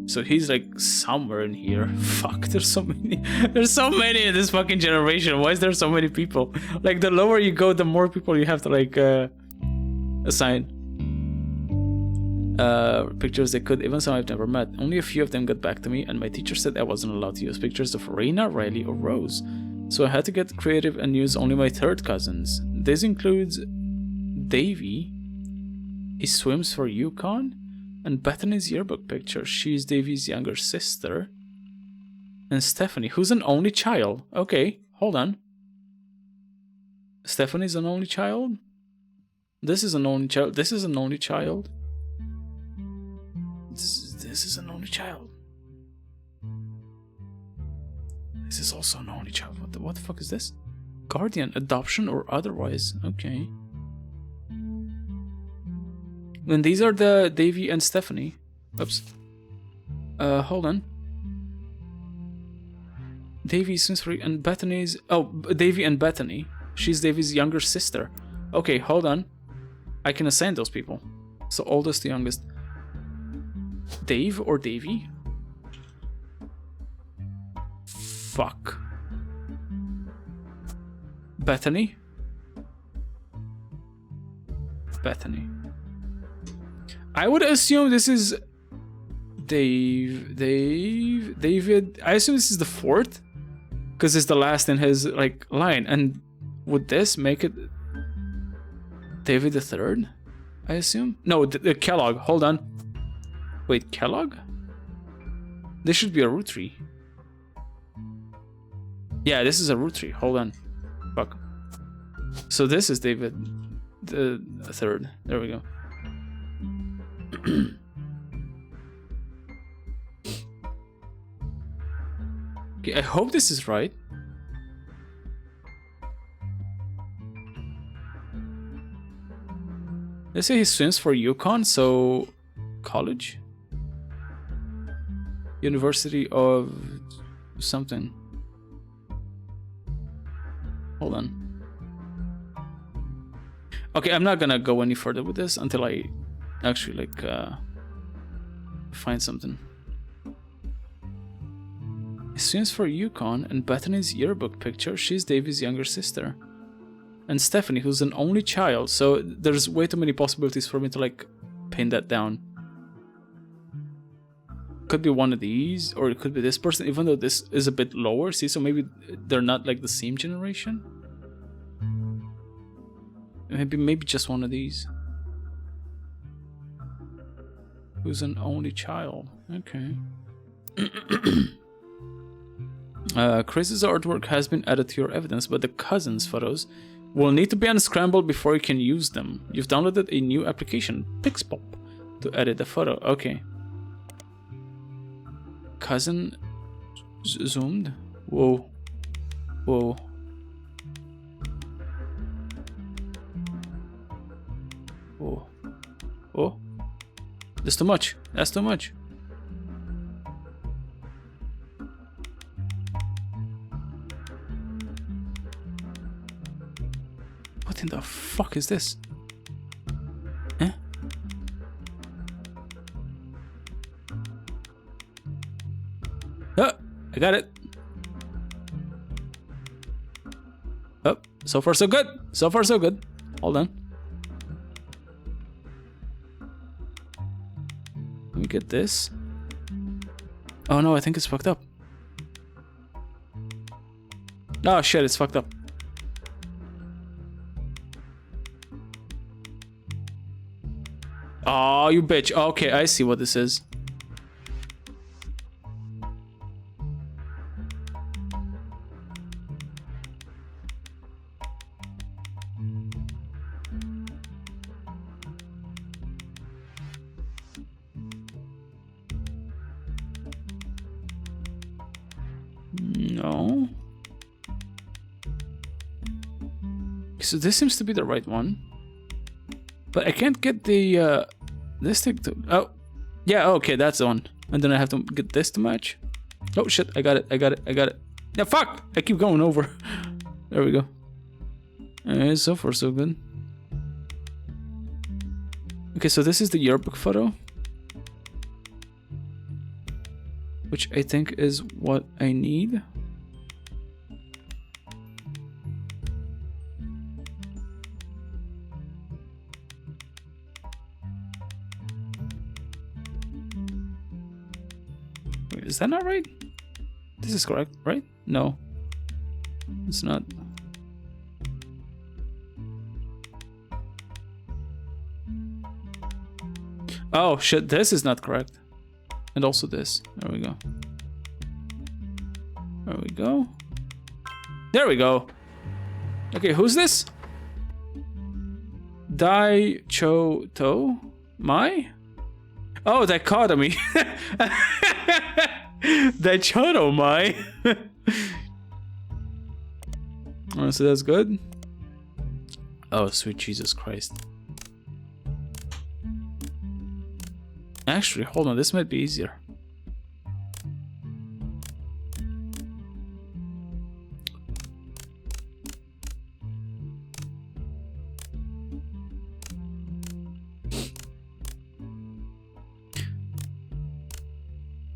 So he's like somewhere in here. Fuck, there's so many. There's so many in this fucking generation. Why is there so many people? Like, the lower you go, the more people you have to like assign. Pictures they could, even some I've never met. Only a few of them got back to me, and my teacher said I wasn't allowed to use pictures of Raina, Riley, or Rose. So I had to get creative and use only my 3rd cousins. This includes Davy. He swims for Yukon. And Bethany's yearbook picture. She's Davy's younger sister. And Stephanie, who's an only child. Okay, hold on. Stephanie's an only child? This is an only child. This is an only child. This is an only child. This is also an only child. What the fuck is this? Guardian, adoption, or otherwise. Okay. And these are the Davy and Stephanie. Oops. Hold on. Davy seems free, and Bethany's... Oh, Davy and Bethany. She's Davy's younger sister. Okay, hold on. I can assign those people. So oldest to youngest. Dave or Davy? Fuck. Bethany? Bethany. I would assume this is David. I assume this is the 4th, because it's the last in his like line. And would this make it David the 3rd? I assume. No, the Kellogg. Hold on. Wait, Kellogg? This should be a root tree. Yeah, this is a root tree. Hold on. Fuck. So this is David the 3rd. There we go. Okay, I hope this is right. They say he swims for Yukon, so college? University of something. Hold on. Okay, I'm not gonna go any further with this until I actually like find something. He swims for Yukon, and Bethany's yearbook picture, she's Davy's younger sister. And Stephanie, who's an only child, so there's way too many possibilities for me to like pin that down. Could be one of these, or it could be this person, even though this is a bit lower, see, so maybe they're not like the same generation. Maybe just one of these. Who's an only child? Okay. Chris's artwork has been added to your evidence, but the cousins' photos will need to be unscrambled before you can use them. You've downloaded a new application, Pixpop, to edit the photo. Okay. Cousin zoomed. Whoa. Whoa. Whoa. Oh. That's too much. That's too much. What in the fuck is this? Eh? Oh, I got it. Oh, so far so good. So far so good. Hold on. Let me get this. Oh no, I think it's fucked up. Oh shit, it's fucked up. Oh, you bitch. Okay, I see what this is. No. So this seems to be the right one. But I can't get the this thing to... Oh, yeah, okay, that's the one. And then I have to get this to match. Oh shit, I got it, I got it, I got it. Yeah, fuck! I keep going over. There we go. So far so good. Okay, so this is the yearbook photo. Which I think is what I need. Wait, is that not right? This is correct, right? No. It's not. Oh shit, this is not correct. And also this. There we go. There we go. There we go. Okay, who's this? Dai Cho To? Mai? Oh, dichotomy. Dichoto Mai. Oh, so that's good. Oh, sweet Jesus Christ. Actually, hold on, this might be easier.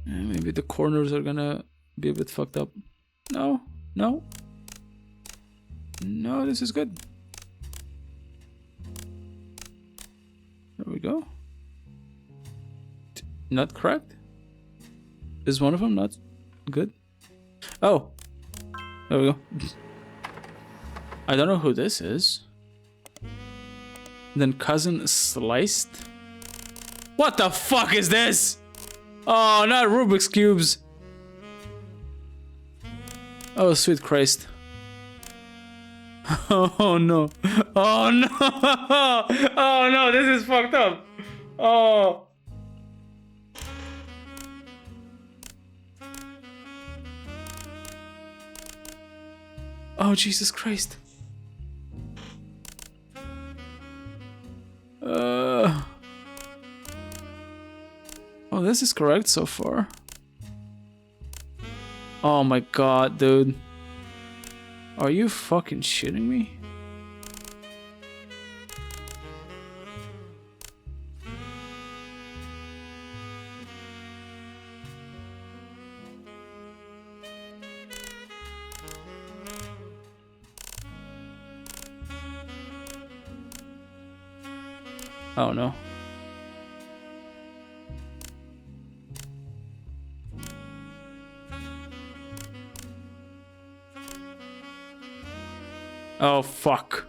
Maybe the corners are gonna be a bit fucked up. No, no. No, this is good. There we go. Not correct? Is one of them not good? Oh, there we go. I don't know who this is. Then cousin sliced. What the fuck is this? Oh, not Rubik's cubes. Oh, sweet Christ. Oh no. Oh no. Oh no, this is fucked up. Oh. Oh, Jesus Christ. Oh, this is correct so far. Oh my god, dude. Are you fucking shitting me? Oh no. Oh fuck.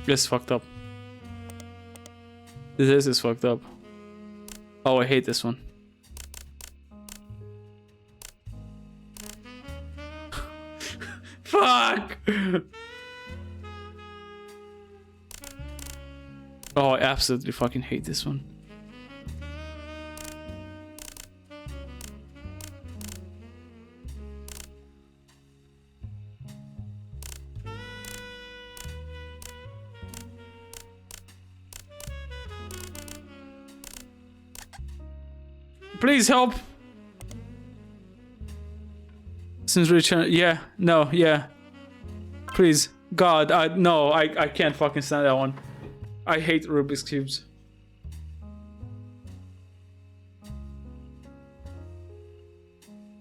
This is fucked up. This is fucked up. Oh, I hate this one. Fuck! Oh, I absolutely fucking hate this one. Please help! Since return, yeah, no, yeah. Please, God, I can't fucking stand that one. I hate Rubik's Cubes.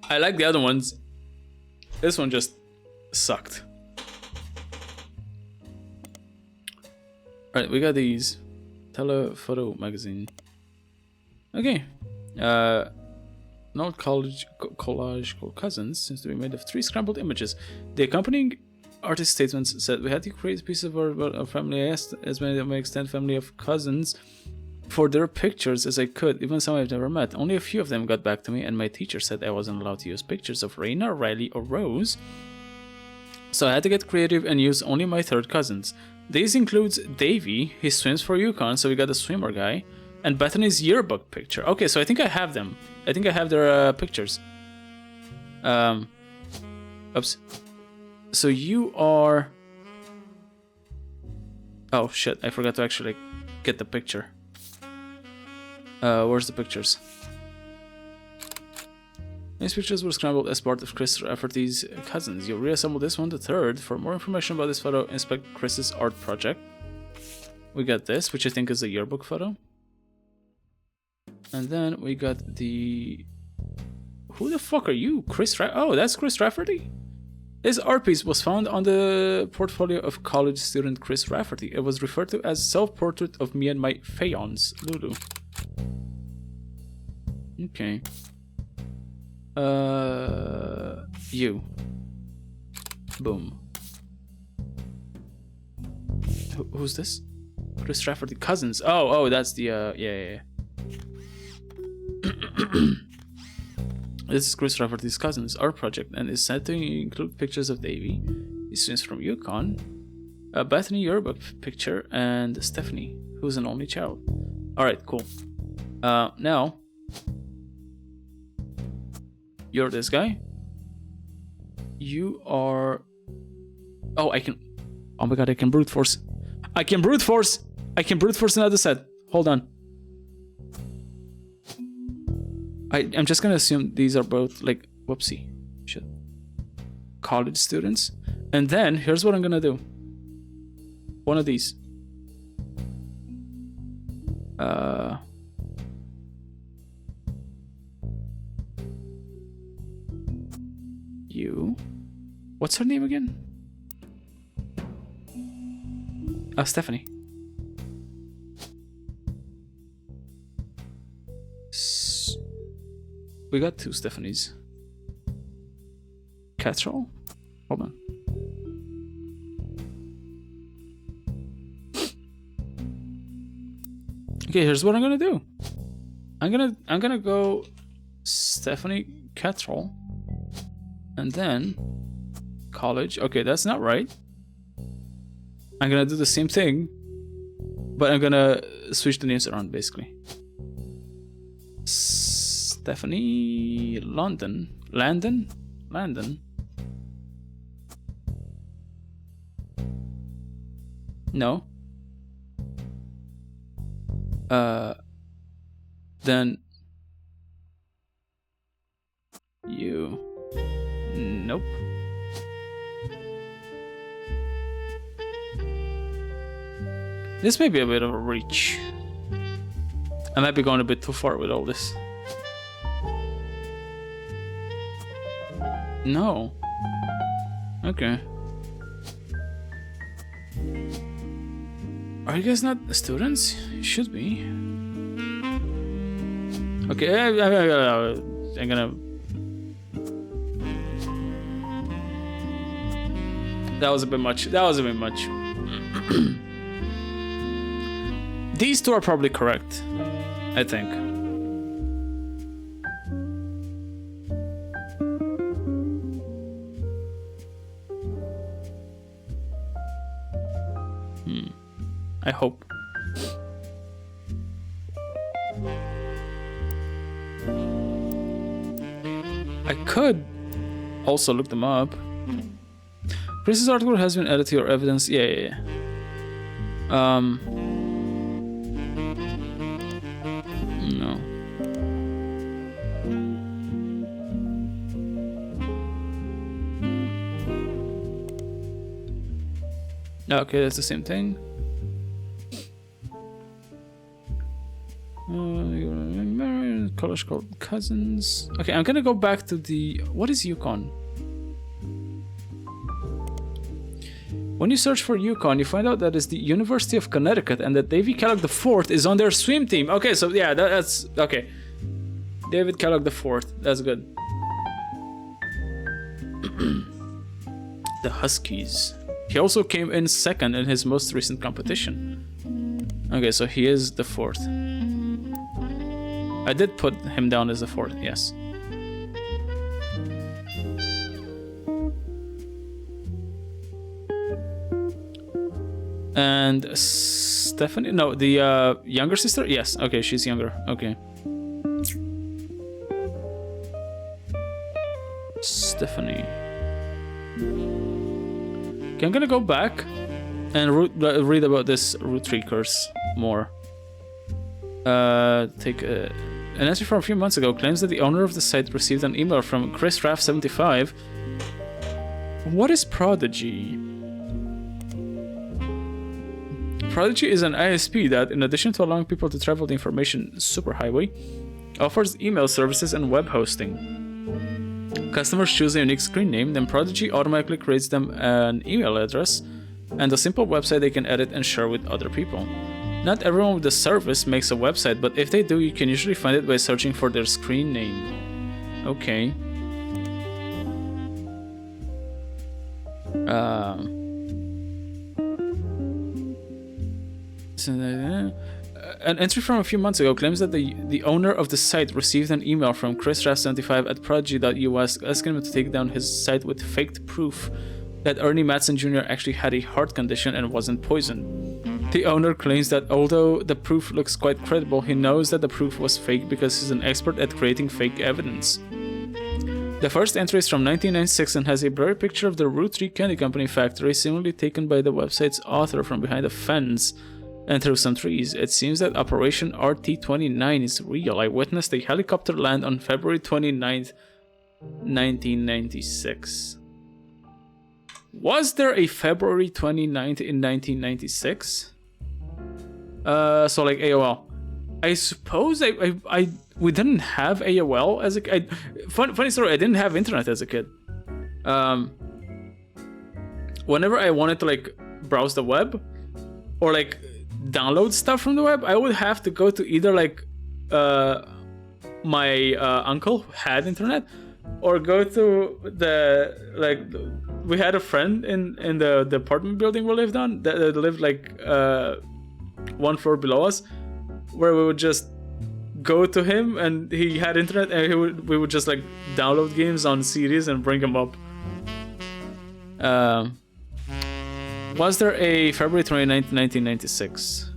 I like the other ones. This one just sucked. Alright, we got these. Telephoto magazine. Okay. An old collage called Cousins seems to be made of 3 scrambled images. The accompanying artist statements said, "We had to create a piece of art about our family. I asked as many of my extended family of cousins for their pictures as I could, even some I've never met. Only a few of them got back to me, and my teacher said I wasn't allowed to use pictures of Raina, Riley, or Rose. So I had to get creative and use only my 3rd cousins. These includes Davey, he swims for Yukon, so we got a swimmer guy, and Bethany's yearbook picture." Okay, so I think I have them. I think I have their pictures. Oops. So you are... Oh shit, I forgot to actually get the picture. Where's the pictures? These pictures were scrambled as part of Chris Rafferty's Cousins. You'll reassemble this one, the 3rd. For more information about this photo, inspect Chris's art project. We got this, which I think is a yearbook photo. And then we got the... Who the fuck are you? Oh, that's Chris Rafferty? This art piece was found on the portfolio of college student Chris Rafferty. It was referred to as self-portrait of me and my fiance, Lulu. Okay. You. Boom. Who's this? Chris Rafferty Cousins. Oh, that's the, yeah. This is Chris Rafferty's Cousins art project and is said to include pictures of Davey, his students from Yukon, a Bethany yearbook picture, and Stephanie, who's an only child. Alright, cool. Now, you're this guy. You are... Oh, I can... Oh my god, I can brute force. I can brute force another set. Hold on. I'm just gonna assume these are both like, whoopsie, shit, college students. And then here's what I'm gonna do. One of these. You. What's her name again? Stephanie. We got 2 Stephanies. Catchall? Hold on. Okay, here's what I'm gonna do. I'm gonna go Stephanie Catchall, and then college. Okay, that's not right. I'm gonna do the same thing, but I'm gonna switch the names around basically. Stephanie Landon. No. Then you. Nope. This may be a bit of a reach. I might be going a bit too far with all this. No. Okay. Are you guys not students? You should be. Okay, I'm gonna... That was a bit much. That was a bit much. These two are probably correct, I think. I hope. I could also look them up. Chris's article has been added to your evidence. Yeah. No. Okay, that's the same thing. College called cousins. Okay, I'm gonna go back to the. What is Yukon? When you search for Yukon, you find out that it's the University of Connecticut and that Davy Kellogg IV is on their swim team. Okay, so yeah, that's okay. David Kellogg IV. That's good. The Huskies. He also came in second in his most recent competition. Okay, so he is the fourth. I did put him down as the fourth, yes. And Stephanie? No, the younger sister? Yes, okay, she's younger. Okay. Stephanie. Okay, I'm gonna go back and read about this Roottrees curse more. An answer from a few months ago claims that the owner of the site received an email from Chris Raff 75. What is Prodigy? Prodigy is an ISP that, in addition to allowing people to travel the information superhighway, offers email services and web hosting. Customers choose a unique screen name, then Prodigy automatically creates them an email address and a simple website they can edit and share with other people. Not everyone with the service makes a website, but if they do, you can usually find it by searching for their screen name. Okay. An entry from a few months ago claims that the owner of the site received an email from ChrisRaff75 at Prodigy.us asking him to take down his site with faked proof that Ernie Madsen Jr. actually had a heart condition and wasn't poisoned. The owner claims that although the proof looks quite credible, he knows that the proof was fake because he's an expert at creating fake evidence. The first entry is from 1996 and has a blurry picture of the Roottrees Candy Company factory, seemingly taken by the website's author from behind a fence and through some trees. It seems that Operation RT-29 is real. I witnessed a helicopter land on February 29th, 1996. Was there a February 29th in 1996? So like AOL. I suppose we didn't have AOL as a kid. Funny story, I didn't have internet as a kid. Whenever I wanted to like browse the web or like download stuff from the web, I would have to go to either like my uncle who had internet, or go to we had a friend in the apartment building we lived on that lived like one floor below us, where we would just go to him and he had internet and we would just like download games on CDs and bring them up. Was there a February 29th, 1996?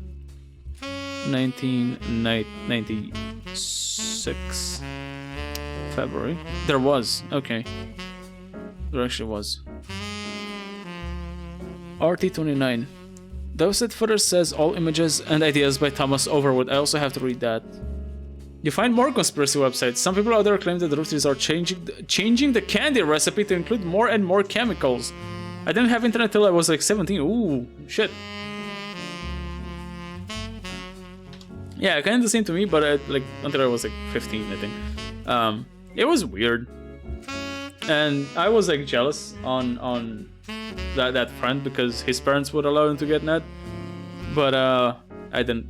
1996 February? There was, okay. There actually was. RT-29. The website further says all images and ideas by Thomas Overwood. I also have to read that. You find more conspiracy websites. Some people out there claim that the Roottrees are changing the candy recipe to include more and more chemicals. I didn't have internet till I was like 17. Ooh, shit. Yeah, kind of the same to me, but like until I was like 15, I think. It was weird, and I was like jealous on that friend because his parents would allow him to get net, but I didn't.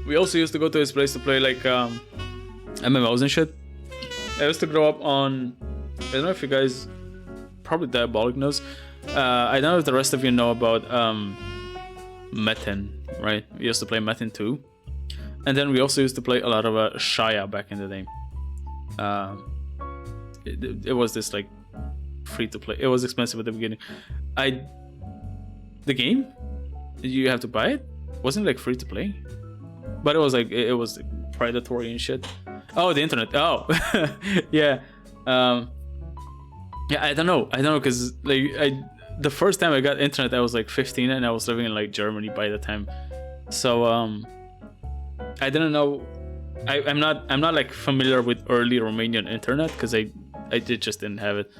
We also used to go to his place to play like MMOs and shit. I used to grow up on. I don't know if you guys, probably Diabolic knows. I don't know if the rest of you know about Metin, right? We used to play Metin 2, and then we also used to play a lot of Shaya back in the day. It was this like free to play. It was expensive at the beginning. The game, you have to buy it. Wasn't like free to play, but it was like it was predatory and shit. Oh, the internet. Oh, yeah. Yeah, I don't know, because like the first time I got internet, I was like 15 and I was living in like Germany by the time, so I didn't know. I'm not like familiar with early Romanian internet because I just didn't have it.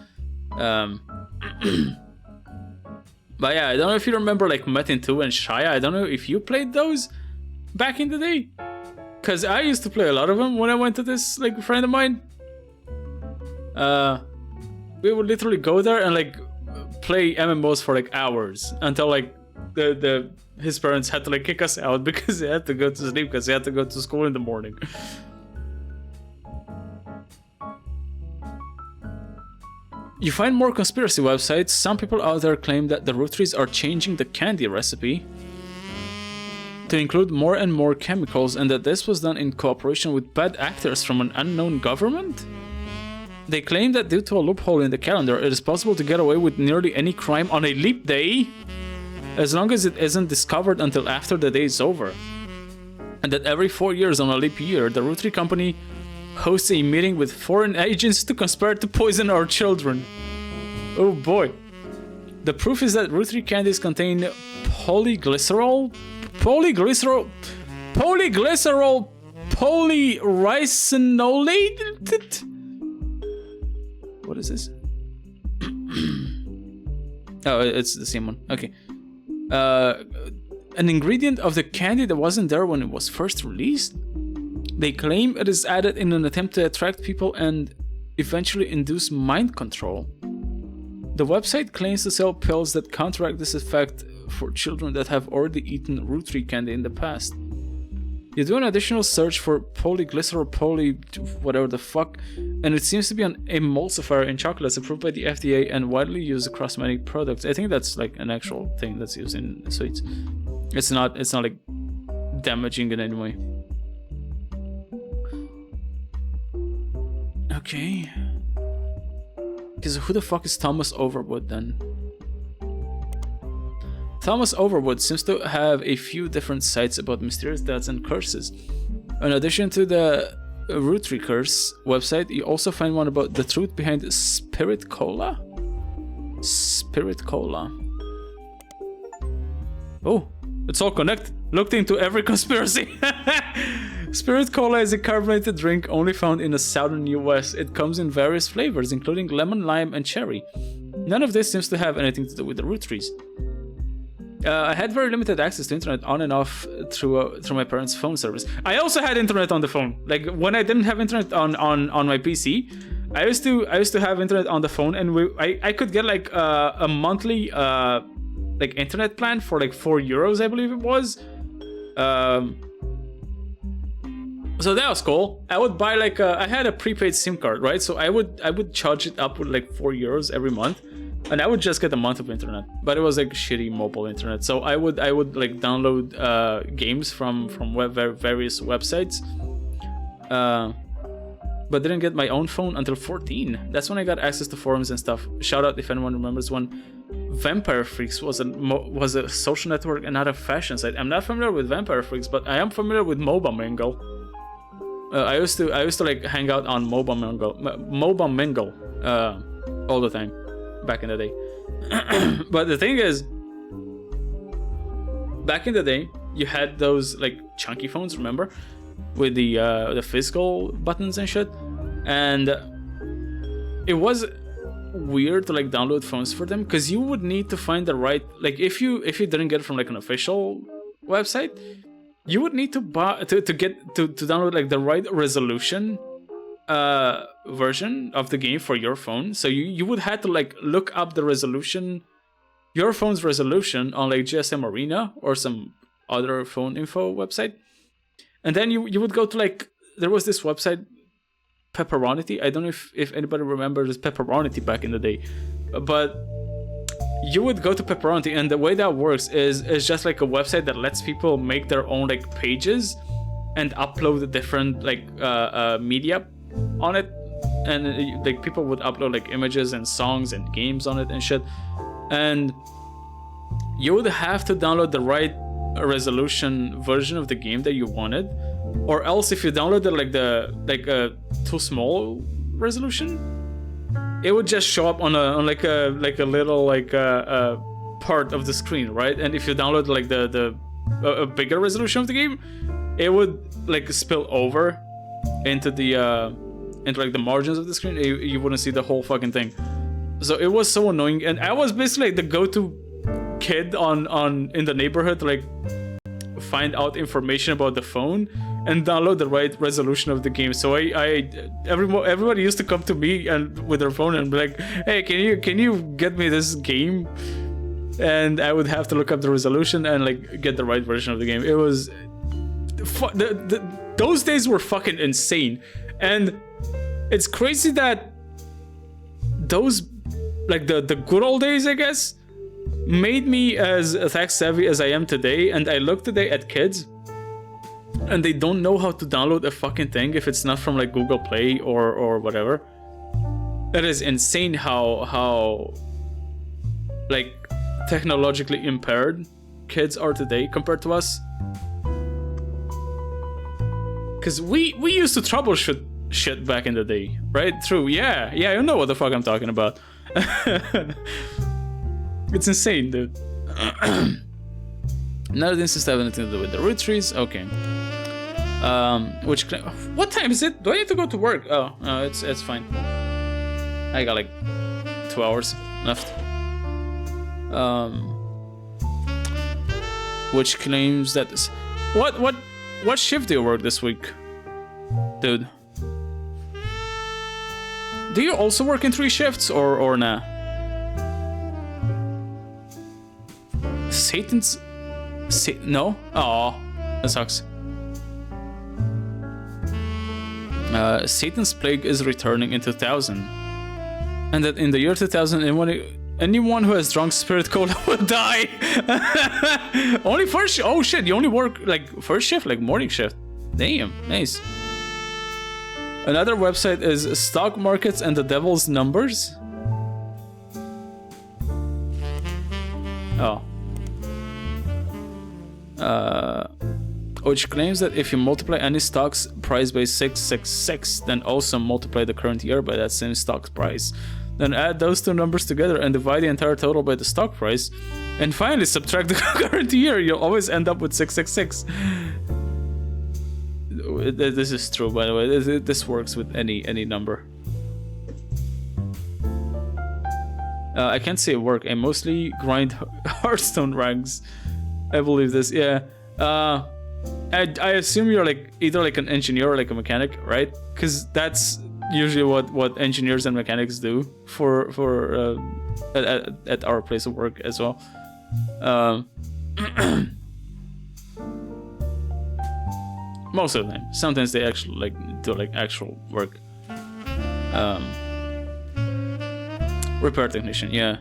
But yeah, I don't know if you remember like Metin 2 and Shaya. I don't know if you played those back in the day, because I used to play a lot of them when I went to this like friend of mine. We would literally go there and like play MMOs for like hours until like his parents had to like kick us out because they had to go to sleep because they had to go to school in the morning. You find more conspiracy websites. Some people out there claim that the Roottrees are changing the candy recipe to include more and more chemicals, and that this was done in cooperation with bad actors from an unknown government. They claim that due to a loophole in the calendar, it is possible to get away with nearly any crime on a leap day, as long as it isn't discovered until after the day is over. And that every 4 years on a leap year, the Roottree company hosts a meeting with foreign agents to conspire to poison our children. Oh boy. The proof is that Roottree candies contain polyglycerol, polyricinolate. What is this? Oh, it's the same one. Okay. An ingredient of the candy that wasn't there when it was first released. They claim it is added in an attempt to attract people and eventually induce mind control. The website claims to sell pills that counteract this effect for children that have already eaten Roottree candy in the past. You do an additional search for polyglycerol, whatever the fuck, and it seems to be an emulsifier in chocolates approved by the FDA and widely used across many products. I think that's like an actual thing that's used in sweets. It's not like damaging in any way. Okay. Because who the fuck is Thomas Overwood then? Thomas Overwood seems to have a few different sites about mysterious deaths and curses. In addition to the Roottrie curse website, you also find one about the truth behind Spirit Cola? Spirit Cola. Oh, it's all connected. Looked into every conspiracy. Spirit Cola is a carbonated drink only found in the southern US. It comes in various flavors, including lemon, lime, and cherry. None of this seems to have anything to do with the Rootries. I had very limited access to internet on and off through my parents' phone service. I also had internet on the phone. Like when I didn't have internet on my PC, I used to have internet on the phone, and I could get like a monthly like internet plan for like €4, I believe it was. So that was cool. I would buy like I had a prepaid SIM card, right? So I would charge it up with like €4 every month. And I would just get a month of internet, but it was like shitty mobile internet. So I would like download games from various websites, but didn't get my own phone until 14. That's when I got access to forums and stuff. Shout out if anyone remembers when Vampire Freaks was a social network and not a fashion site. I'm not familiar with Vampire Freaks, but I am familiar with MOBA Mingle. I used to like hang out on MOBA Mingle all the time. Back in the day. But the thing is, back in the day, you had those like chunky phones, remember, with the physical buttons and shit, and it was weird to like download phones for them because you would need to find the right, like if you didn't get it from like an official website, you would need to buy to download like the right resolution version of the game for your phone. So you would have to like look up the resolution, your phone's resolution on like GSM Arena or some other phone info website, and then you would go to like, there was this website Pepperonity. I don't know if anybody remembers Pepperonity back in the day, but you would go to Pepperonity, and the way that works is just like a website that lets people make their own like pages and upload the different like media on it, and like people would upload like images and songs and games on it and shit, and you would have to download the right resolution version of the game that you wanted, or else if you downloaded like a too small resolution, it would just show up on a little part of the screen, right? And if you download like a bigger resolution of the game, it would like spill over into like the margins of the screen. You wouldn't see the whole fucking thing. So it was so annoying, and I was basically like the go-to kid in the neighborhood to like find out information about the phone and download the right resolution of the game. So everybody used to come to me and with their phone and be like, hey, can you get me this game? And I would have to look up the resolution and like get the right version of the game. It was those days were fucking insane, and it's crazy that those like the good old days, I guess, made me as tech savvy as I am today. And I look today at kids and they don't know how to download a fucking thing if it's not from like Google Play or whatever. It is insane how like technologically impaired kids are today compared to us. Because we used to troubleshoot shit back in the day, right? True, yeah, you know what the fuck I'm talking about. It's insane, dude. None of this is having anything to do with the Roottrees. Okay. What time is it? Do I need to go to work? Oh, no, it's fine. I got like 2 hours left. Which claims that this... What shift do you work this week, dude? Do you also work in 3 shifts or nah? No? Oh, that sucks. Satan's plague is returning in 2000, and that in the year 2000, anyone who has drunk spirit cola will die. Only first. Oh shit! You only work like first shift, like morning shift. Damn, nice. Another website is Stock Markets and the Devil's Numbers. Oh. Which claims that if you multiply any stock's price by 666, then also multiply the current year by that same stock's price. Then add those 2 numbers together and divide the entire total by the stock price. And finally subtract the current year. You'll always end up with 666. This is true, by the way. This works with any number. I can't say work. I mostly grind Hearthstone ranks. I believe this, yeah. I assume you're like either like an engineer or like a mechanic, right? Because that's usually what engineers and mechanics do at our place of work as well. Most of them. Sometimes they actually like do like actual work. Repair technician, yeah.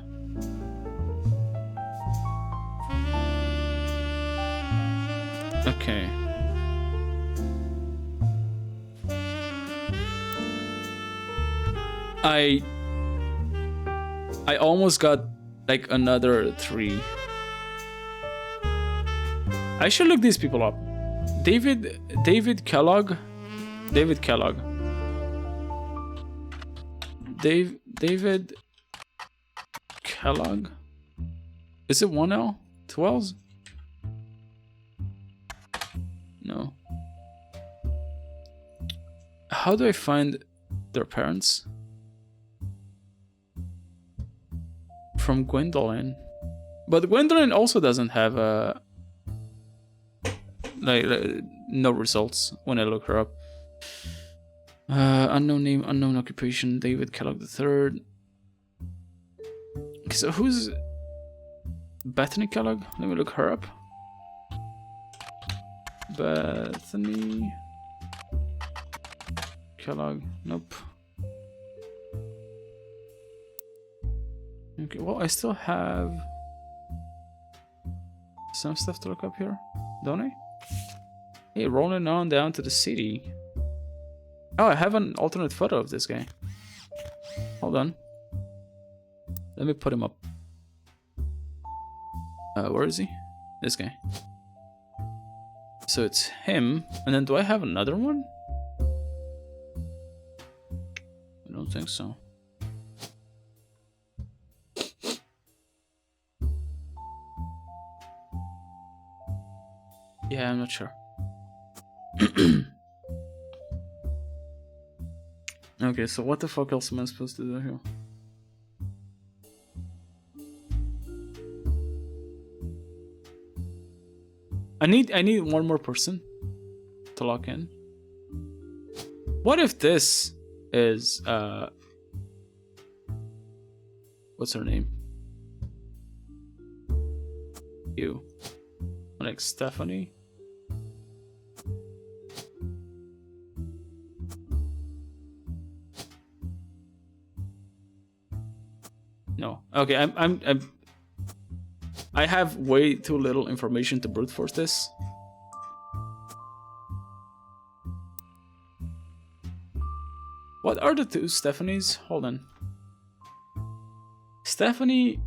Okay. I almost got like another 3. I should look these people up. David Kellogg. David Kellogg. Is it 1 L? 2 L's? No. How do I find their parents? From Gwendolyn. But Gwendolyn also doesn't have a... like no results when I look her up. Unknown name, unknown occupation, David Kellogg III. So who's... Bethany Kellogg? Let me look her up. Bethany Kellogg. Nope. Okay, well, I still have some stuff to look up here, don't I? Hey, rolling on down to the city. Oh, I have an alternate photo of this guy. Hold on. Let me put him up. Where is he? This guy. So it's him, and then do I have another one? I don't think so. Yeah, I'm not sure. Okay, so what the fuck else am I supposed to do here? I need one more person to lock in. What if this is what's her name? You. Like Stephanie? No. Okay, I have way too little information to brute force this. What are the two Stephanies? Hold on. Stephanie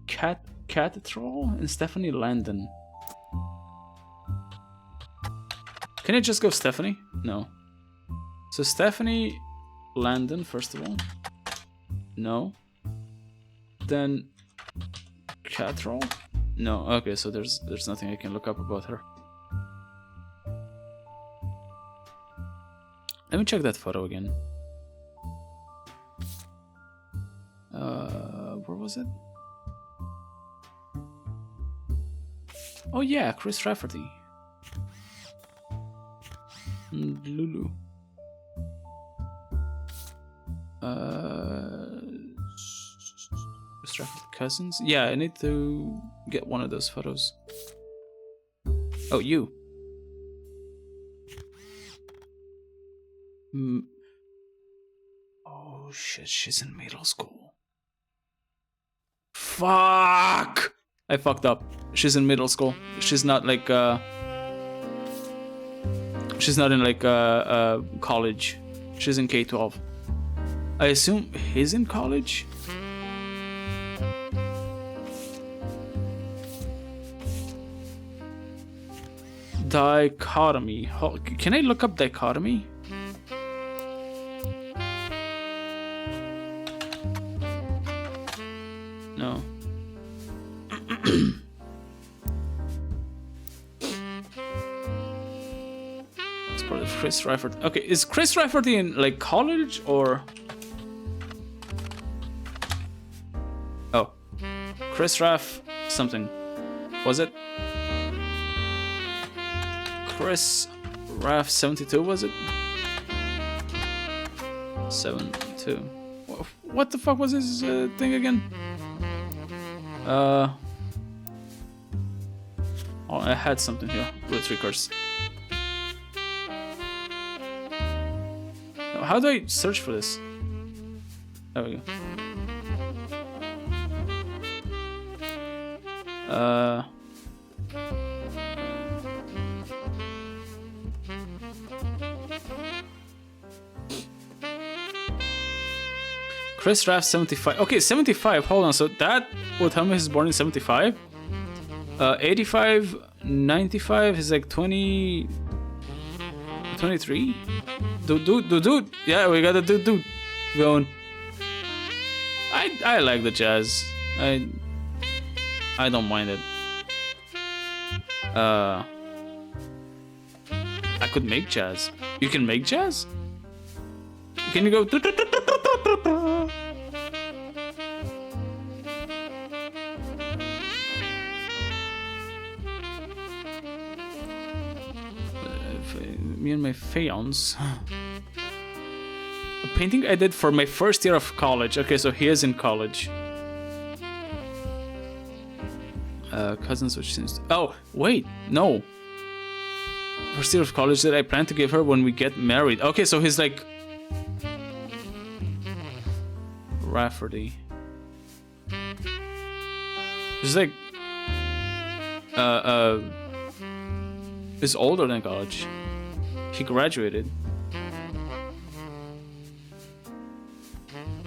Cathedral and Stephanie Landon. Can I just go Stephanie? No. So Stephanie Landon, first of all. No. Then Cathedral? No. Okay, so there's nothing I can look up about her. Let me check that photo again. Where was it? Oh yeah, Chris Rafferty. Lulu. Chris Rafferty cousins? Yeah, I need to get one of those photos. Oh, you. Oh shit, she's in middle school. Fuck! I fucked up. She's in middle school. She's not like she's not in like college. She's in K-12. I assume he's in college? Dichotomy. Can I look up dichotomy? No. It's part of Chris Rafferty. Okay, is Chris Rafferty in like college or? Oh, Chris Raff something. Was it? Chris Raff 72, was it? 72. What the fuck was his thing again? Oh, I had something here. Roottrees. How do I search for this? There we go. Chris Raff 75. Okay, 75. Hold on. So that would tell me he's born in 75. 85, 95. He's like 20. 23. Dude. Yeah, we got a dude going. I like the jazz. I don't mind it. I could make jazz. You can make jazz? Can you go? Me and my fiance. A painting I did for my first year of college. Okay, so he is in college. Cousins, which seems. Oh, wait, no. First year of college that I plan to give her when we get married. Okay, so he's like Rafferty. She's like is older than college. She graduated.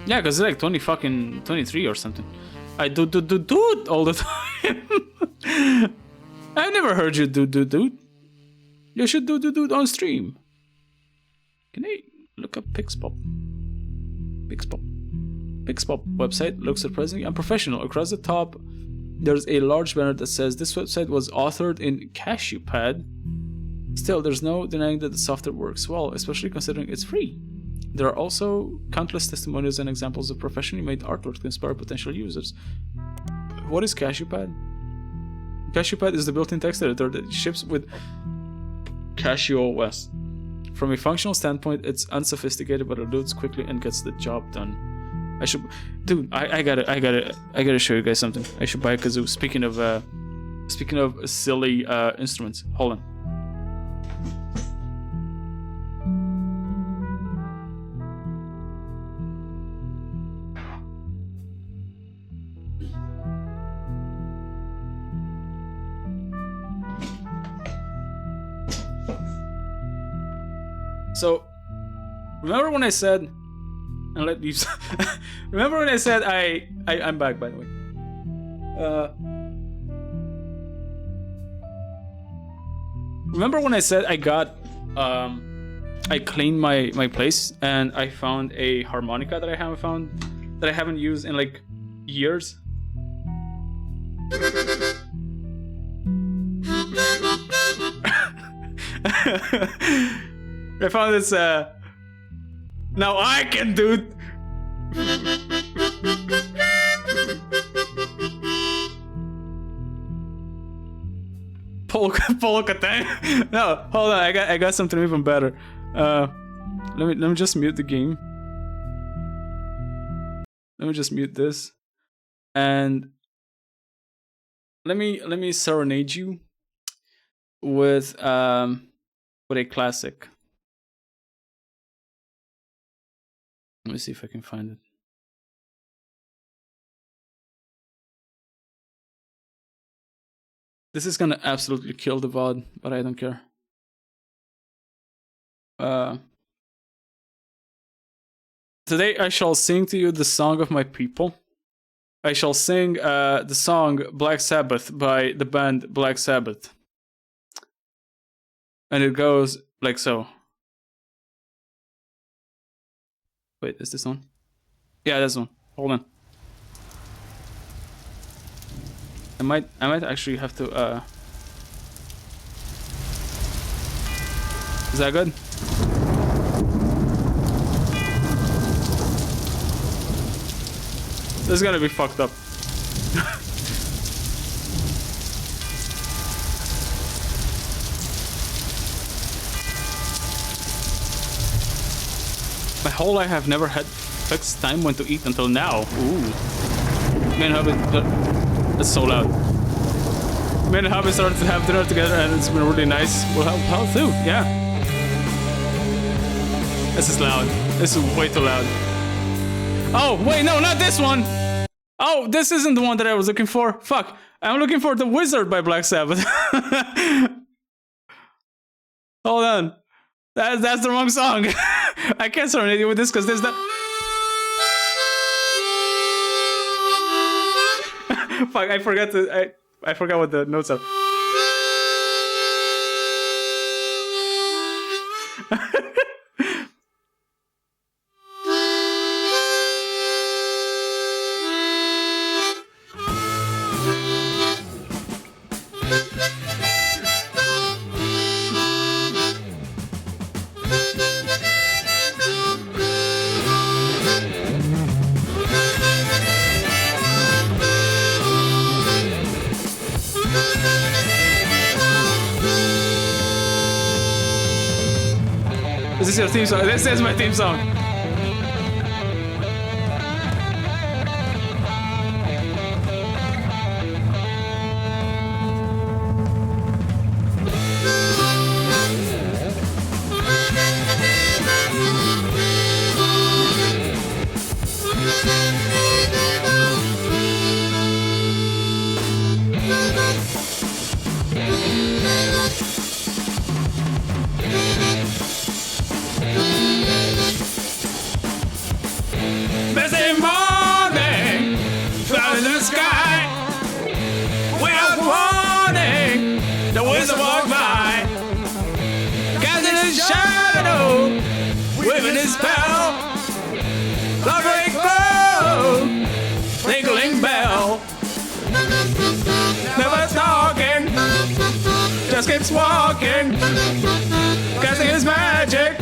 Yeah, cause it's like 23 or something. I do all the time. I've never heard you do. You should do on stream. Can I look up Pixpop? Pixpop website looks surprisingly unprofessional. Across the top, there's a large banner that says this website was authored in CashewPad. Still, there's no denying that the software works well, especially considering it's free. There are also countless testimonials and examples of professionally made artwork to inspire potential users. What is CashewPad? CashewPad is the built-in text editor that ships with CashewOS. From a functional standpoint, it's unsophisticated, but it loads quickly and gets the job done. I gotta show you guys something. I should buy a kazoo. Speaking of silly instruments, hold on. So, remember when I said, and let you. Remember when I said I'm back, by the way. Remember when I said I cleaned my place and I found a harmonica that I haven't used in like years. I found this, now I can do polka time. No, hold on, I got something even better. Let me just mute the game. Let me just mute this. And let me serenade you with a classic. Let me see if I can find it. This is gonna absolutely kill the VOD, but I don't care. Today I shall sing to you the song of my people. I shall sing the song Black Sabbath by the band Black Sabbath. And it goes like so. Wait, is this one? Yeah, this one. Hold on. I might actually have to Is that good? This is gonna be fucked up. My whole life I've never had fixed time when to eat until now. Ooh. Man, it's so loud. Me and Hubby started to have dinner together and it's been really nice. We'll have health too, yeah. This is loud. This is way too loud. Oh, wait, no, not this one! Oh, this isn't the one that I was looking for. Fuck. I'm looking for The Wizard by Black Sabbath. Hold on. That's the wrong song. I can't serenade you with this because there's that. Fuck, I forgot what the notes are. Is this your theme song? This is my theme song. wizard walks by, casting his shadow, weaving his spell, fluttering bow, tinkling bell. Never talking, just keeps walking, casting his magic.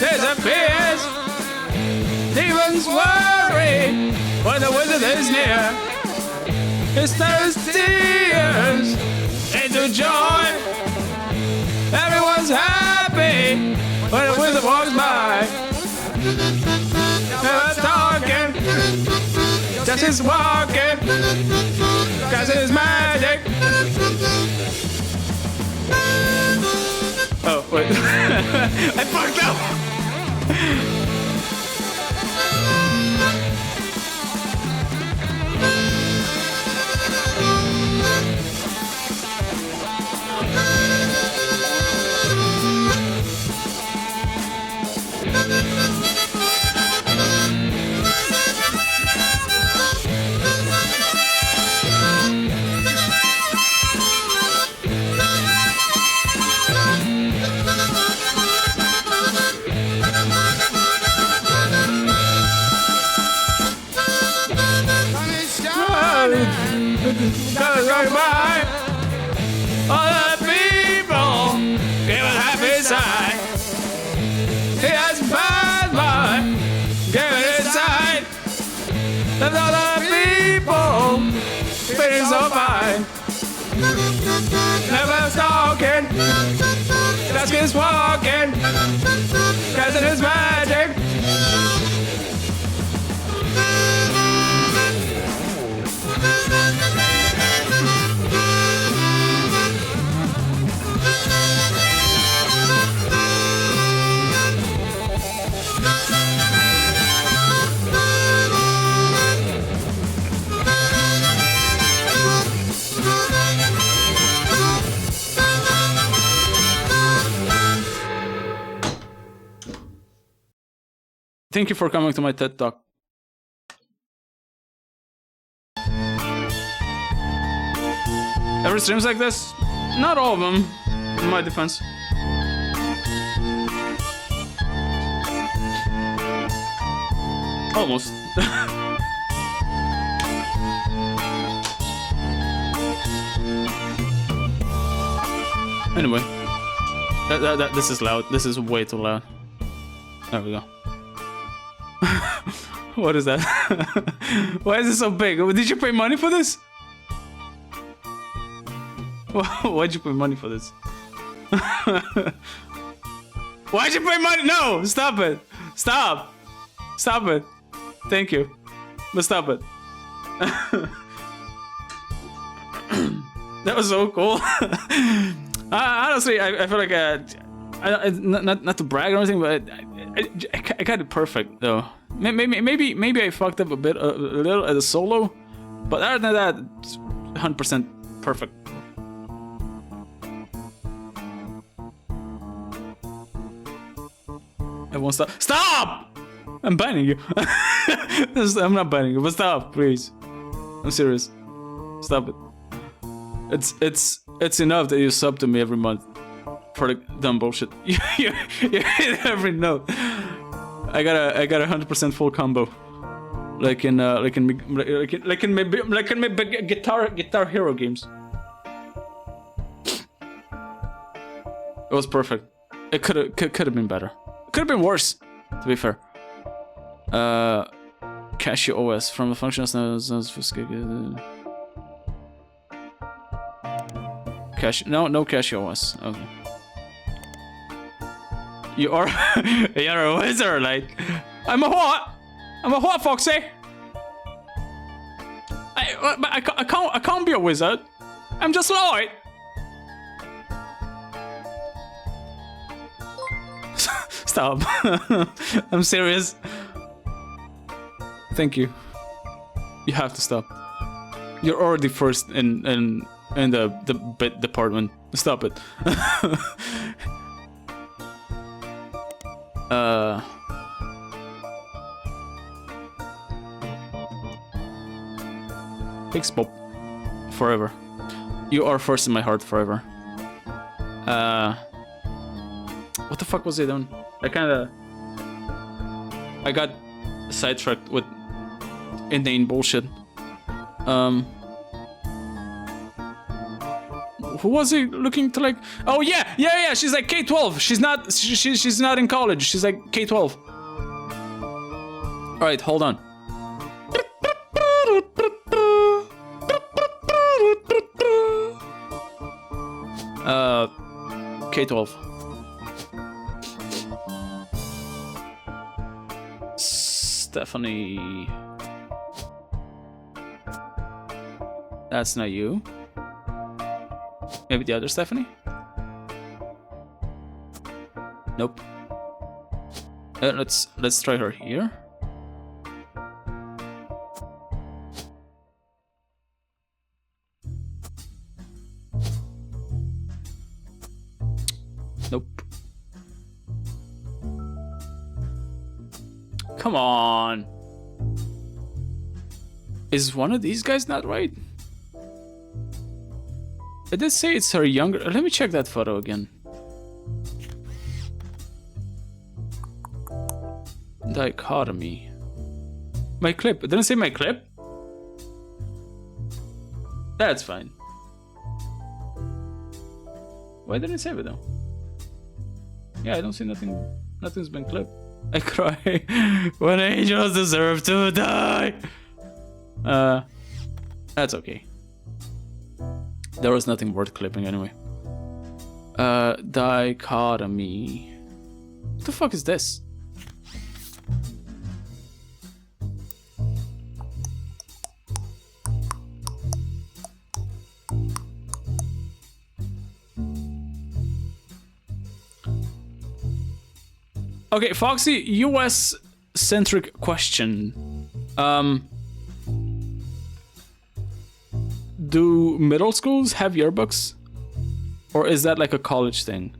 Disappears. Demons worry when the wizard is near. He stirs tears into joy. Everyone's happy when the wizard walks by. Never talking, just his walking, cause his magic. Oh, wait. I fucked up! Goes right by. All the people give a happy sigh. He has bad mind, give it inside. Left all the people feeling so fine. Never talking, just keeps walking, casting his magic. Thank you for coming to my TED Talk. Every streams like this? Not all of them, in my defense. Almost. Anyway. This is loud. This is way too loud. There we go. What is that? Why is it so big? Did you pay money for this? Why'd you pay money for this? Why'd you pay money? No! Stop it! Stop! Stop it! Thank you. But stop it. That was so cool. Honestly, I feel like not to brag or anything, but I got it perfect though. Maybe I fucked up a little at the solo, but other than that, it's 100% perfect. I won't stop. Stop! I'm banning you. I'm not banning you, but stop, please. I'm serious. Stop it. It's enough that you sub to me every month for the dumb bullshit. You hit every note. I got a 100% full combo, like in my Guitar Hero games. It was perfect. It could have been better. Could have been worse, to be fair. Casio OS from the functions no Casio OS. Okay. You're a wizard, like. I'm a what, Foxy? but I can't be a wizard. I'm just Lyte. Stop. I'm serious. Thank you. You have to stop. You're already first in the bit department. Stop it. Thanks, Bob. Forever. You are first in my heart forever. What the fuck was I doing? I got sidetracked with inane bullshit. Who was he looking to like? Oh yeah. She's like K-12. She's not in college. She's like K-12. All right, hold on. K-12. Stephanie. That's not you. Maybe the other Stephanie? Nope. Let's try her here. Nope. Come on. Is one of these guys not right? It did say it's her younger. Let me check that photo again. Dichotomy. My clip. It didn't say my clip? That's fine. Why didn't it save it though? Yeah, I don't see nothing. Nothing's been clipped. I cry when angels deserve to die. That's okay. There was nothing worth clipping anyway. Dichotomy. What the fuck is this? Okay, Foxy, US centric question. Do middle schools have yearbooks? Or is that like a college thing?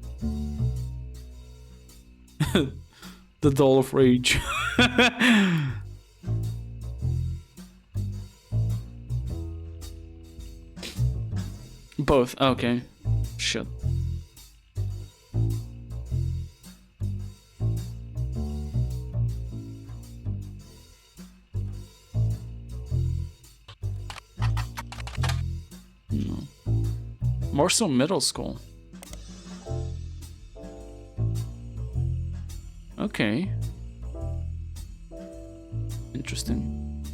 The Doll of Rage. Both, okay. Shit. More so middle school. Okay. Interesting.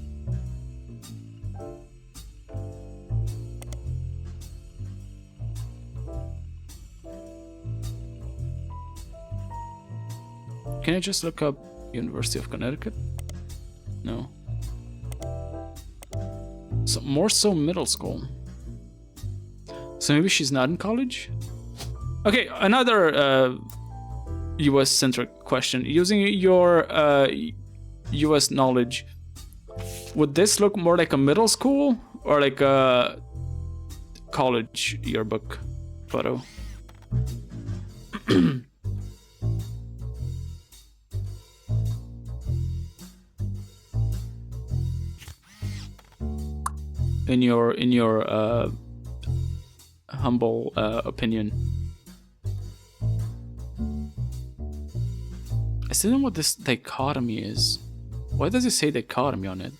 Can I just look up University of Connecticut? No. So more so middle school. So maybe she's not in college? Okay, another US-centric question. Using your US knowledge, would this look more like a middle school or like a college yearbook photo? In your humble opinion. I still don't know what this dichotomy is. Why does it say dichotomy on it?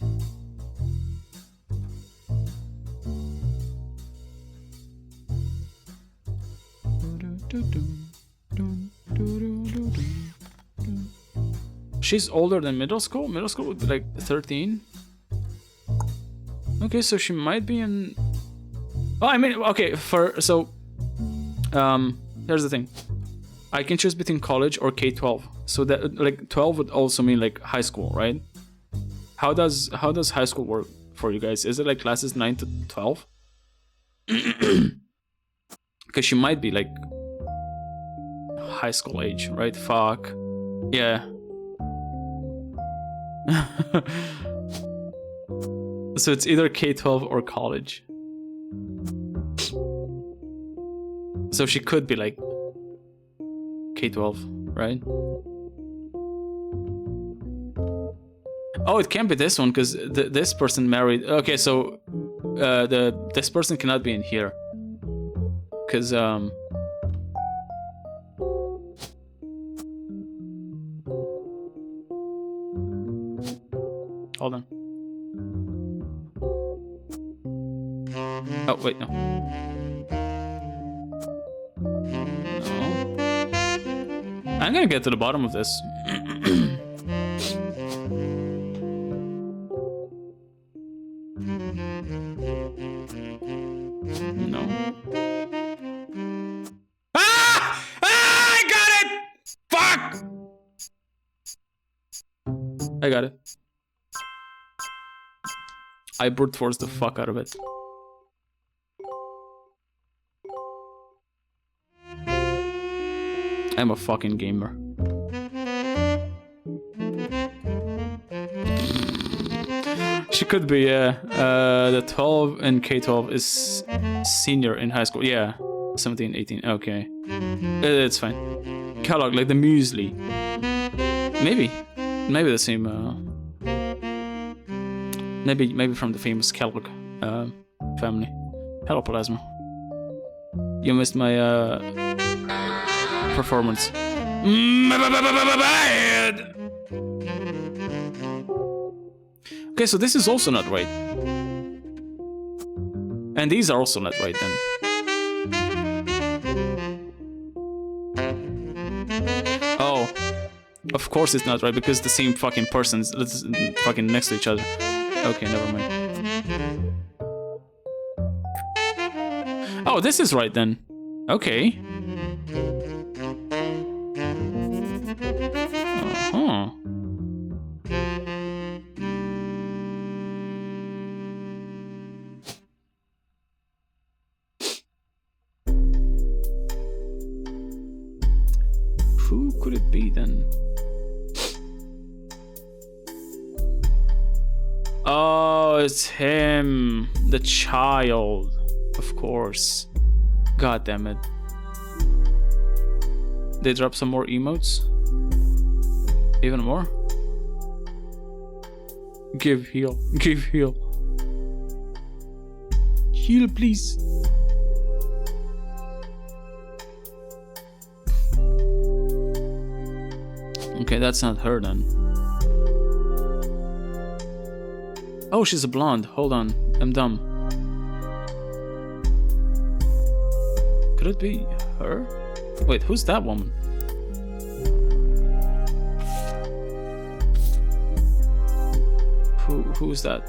She's older than middle school? Middle school would be like 13? Okay, so she might be in... Oh, I mean, okay, here's the thing. I can choose between college or K-12. So that, like, 12 would also mean, like, high school, right? How does high school work for you guys? Is it like classes 9 to 12? Because she might be like high school age, right? Fuck. Yeah. So it's either K-12 or college. So she could be like K-12, right? Oh, it can't be this one because this person married. Okay, so this person cannot be in here because hold on. Oh wait, no. I'm gonna get to the bottom of this. No. Ah! I got it! Fuck! I got it. I brute forced the fuck out of it. I'm a fucking gamer. She could be, the 12 and K-12 is senior in high school. Yeah, 17, 18, okay. It's fine. Kellogg, like the muesli. Maybe the same, maybe from the famous Kellogg, family. Hello, Plasma. You missed my, performance. Bad. Okay, so this is also not right. And these are also not right then. Oh. Of course it's not right because the same fucking person's fucking next to each other. Okay, never mind. Oh, this is right then. Okay. Uh-huh. Who could it be then? Oh, it's him. The child. Of course. God damn it. They drop some more emotes? Even more? Give heal. Give heal. Heal, please. Okay, that's not her then. Oh, she's a blonde. Hold on. I'm dumb. Could it be her? Wait, who's that woman? Who's that?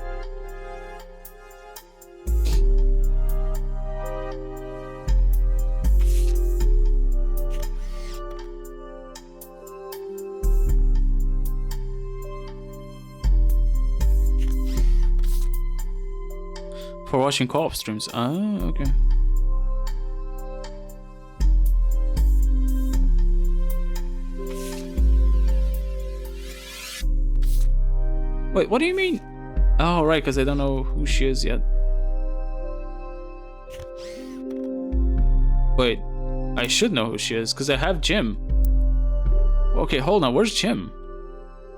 For watching co-op streams. Ah, okay. Wait, what do you mean? Oh, right, because I don't know who she is yet. Wait, I should know who she is, because I have Jim. Okay, hold on, where's Jim?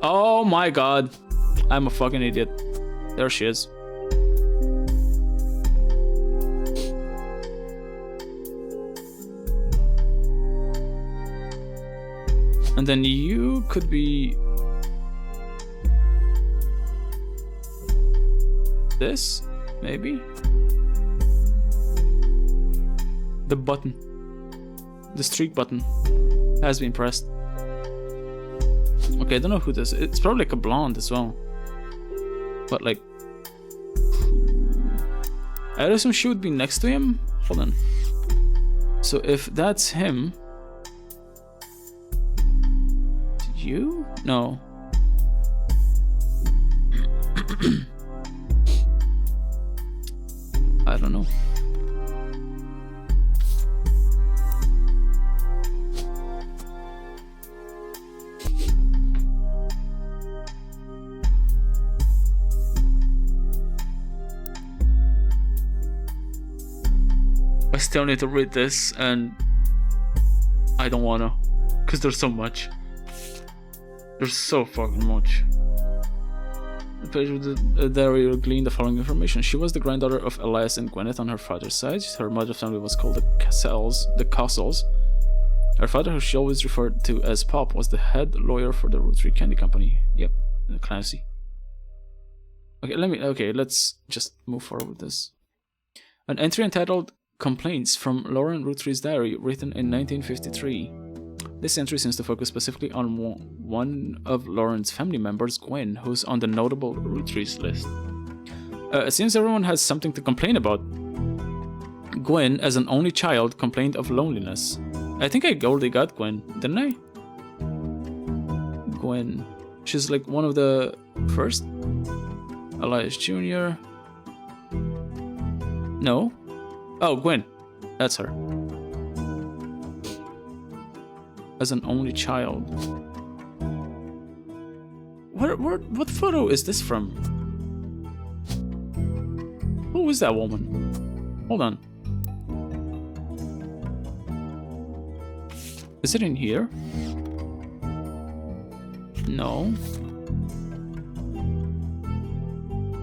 Oh my god. I'm a fucking idiot. There she is. And then you could be... this, maybe? The button. The streak button has been pressed. Okay, I don't know who this is. It's probably like a blonde as well. But like... I assume she would be next to him? Hold on. So if that's him... You? No. don't know. I still need to read this, and I don't wanna, because there's so much. There's so fucking much. The page with the diary gleaned the following information. She was the granddaughter of Elias and Gwyneth on her father's side. Her mother's family was called the Castles. Her father, who she always referred to as Pop, was the head lawyer for the Roottrees Candy Company. Yep, classy. Okay, let's just move forward with this. An entry entitled Complaints from Lauren Rootrees' diary, written in 1953. This entry seems to focus specifically on one of Lauren's family members, Gwen, who's on the notable Roottrees list. It seems everyone has something to complain about. Gwen, as an only child, complained of loneliness. I think I already got Gwen, didn't I? Gwen. She's like one of the first? Elias Jr. No? Oh, Gwen. That's her. As an only child. What photo is this from? Who is that woman? Hold on. Is it in here? No.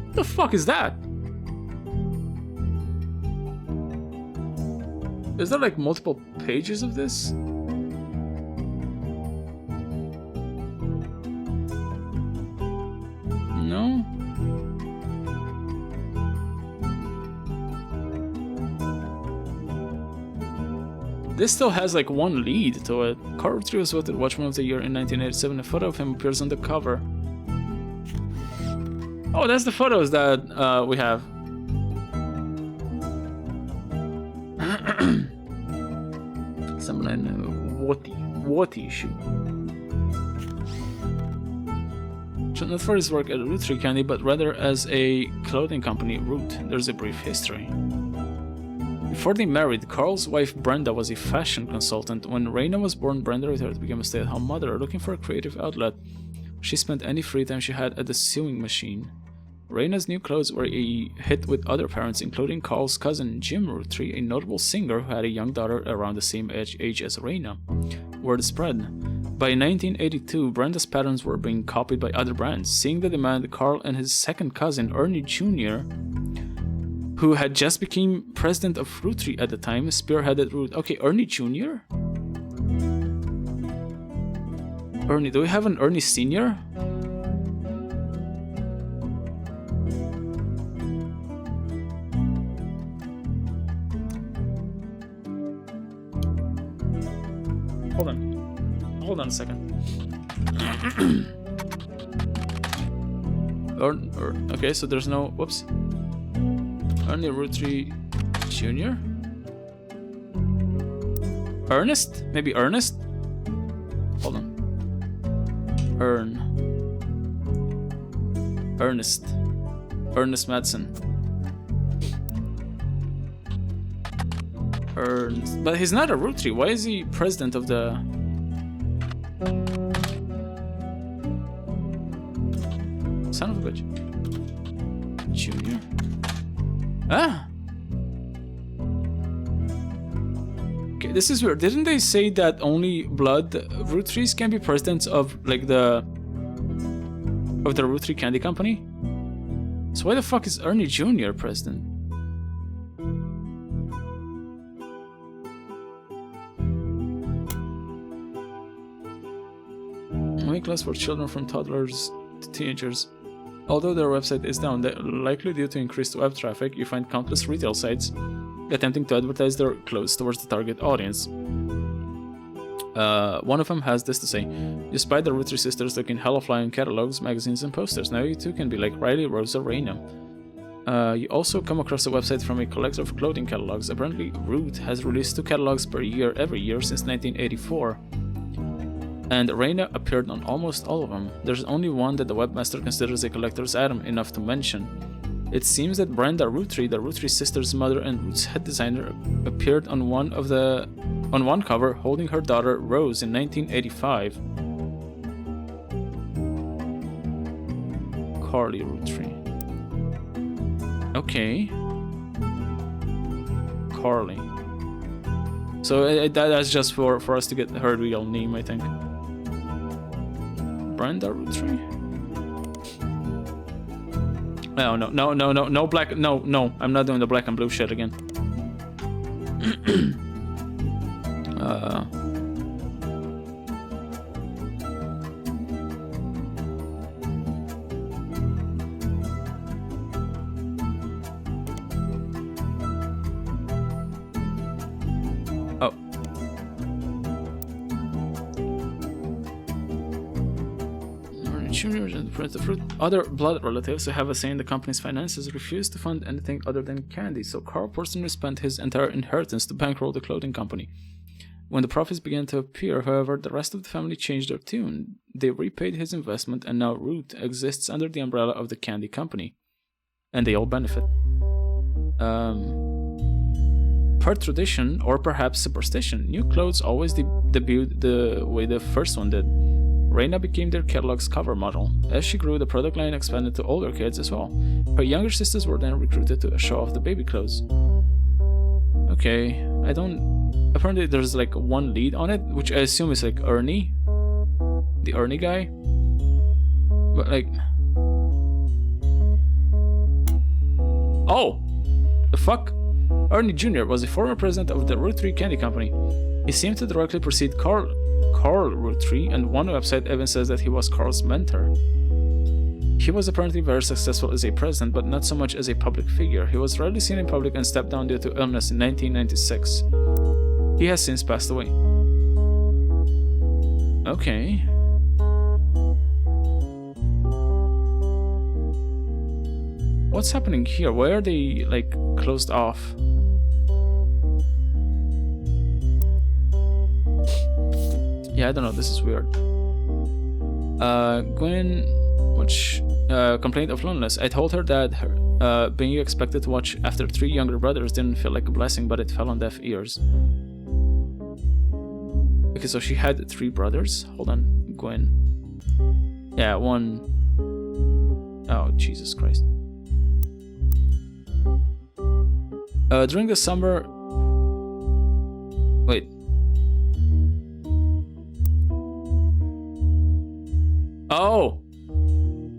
What the fuck is that? Is there like multiple pages of this? No. This still has like one lead to it. Carl Roottrees was voted Watchman of the Year in 1987. A photo of him appears on the cover. Oh, that's the photos that we have. Someone I know. What issue? Not for his work at Roottrees Candy, but rather as a clothing company, Root. There's a brief history. Before they married, Carl's wife Brenda was a fashion consultant. When Raina was born, Brenda retired to become a stay-at-home mother, looking for a creative outlet. She spent any free time she had at the sewing machine. Raina's new clothes were a hit with other parents, including Carl's cousin Jim Roottrees, a notable singer who had a young daughter around the same age as Raina. Word spread. By 1982, Brenda's patterns were being copied by other brands. Seeing the demand, Carl and his second cousin, Ernie Jr., who had just become president of Roottrees at the time, spearheaded Root. Okay, Ernie Jr.? Ernie, do we have an Ernie Sr.? Hold on a second. Okay, so there's no. Whoops. Ernie Roottrees Jr. Ernest? Maybe Ernest? Hold on. Ernest Madsen. Ernest. But he's not a Roottrees. Why is he president of the... Son of a bitch. Junior. Ah! Okay, this is weird. Didn't they say that only blood Roottrees can be presidents of like the Roottrees Candy Company? So why the fuck is Ernie Jr. president? Only class for children from toddlers to teenagers. Although their website is down, likely due to increased web traffic, you find countless retail sites attempting to advertise their clothes towards the target audience. One of them has this to say: despite the Roottrees sisters looking hella fly in catalogs, magazines, and posters, now you too can be like Riley, Rose, or Raina. You also come across a website from a collector of clothing catalogs. Apparently, Root has released 2 catalogs per year every year since 1984. And Raina appeared on almost all of them. There's only one that the webmaster considers a collector's item enough to mention. It seems that Brenda Roottrees, the Roottrees sister's mother and Root's head designer, appeared on one cover holding her daughter Rose in 1985. Carly Roottree. Okay. Carly. So that's just for us to get her real name, I think. Brenda Roottrees? No black, no, I'm not doing the black and blue shit again. Oh. Junior and the fruit. Other blood relatives who have a say in the company's finances refuse to fund anything other than candy, so Carl personally spent his entire inheritance to bankroll the clothing company. When the profits began to appear, however, the rest of the family changed their tune. They repaid his investment, and now Root exists under the umbrella of the candy company. And they all benefit. Per tradition, or perhaps superstition, new clothes always debuted the way the first one did. Raina became their catalog's cover model. As she grew, the product line expanded to older kids as well. Her younger sisters were then recruited to show off the baby clothes. Okay, I don't... Apparently there's like one lead on it, which I assume is like Ernie. The Ernie guy. But like... Oh! The fuck? Ernie Jr. was the former president of the Roottrees Candy Company. He seemed to directly precede Carl Roottrees, and one website even says that he was Carl's mentor. He was apparently very successful as a president, but not so much as a public figure. He was rarely seen in public and stepped down due to illness in 1996. He has since passed away. Okay. What's happening here? Why are they, like, closed off? Yeah, I don't know, this is weird. Gwen, which complained of loneliness. I told her that being expected to watch after 3 younger brothers didn't feel like a blessing, but it fell on deaf ears. Okay, so she had 3 brothers? Hold on, Gwen. Yeah, 1... Oh, Jesus Christ. During the summer... Wait. Oh!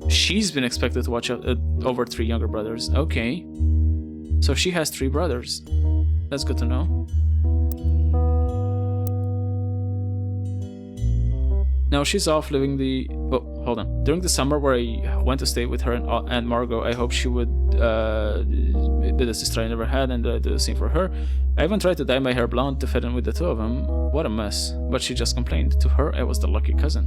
She's been expected to watch over 3 younger brothers. Okay. So she has 3 brothers. That's good to know. Now she's off living the... Oh, hold on. During the summer where I went to stay with her and Aunt Margot, I hoped she would be the sister I never had and do the same for her. I even tried to dye my hair blonde to fit in with the 2 of them. What a mess. But she just complained. To her, I was the lucky cousin.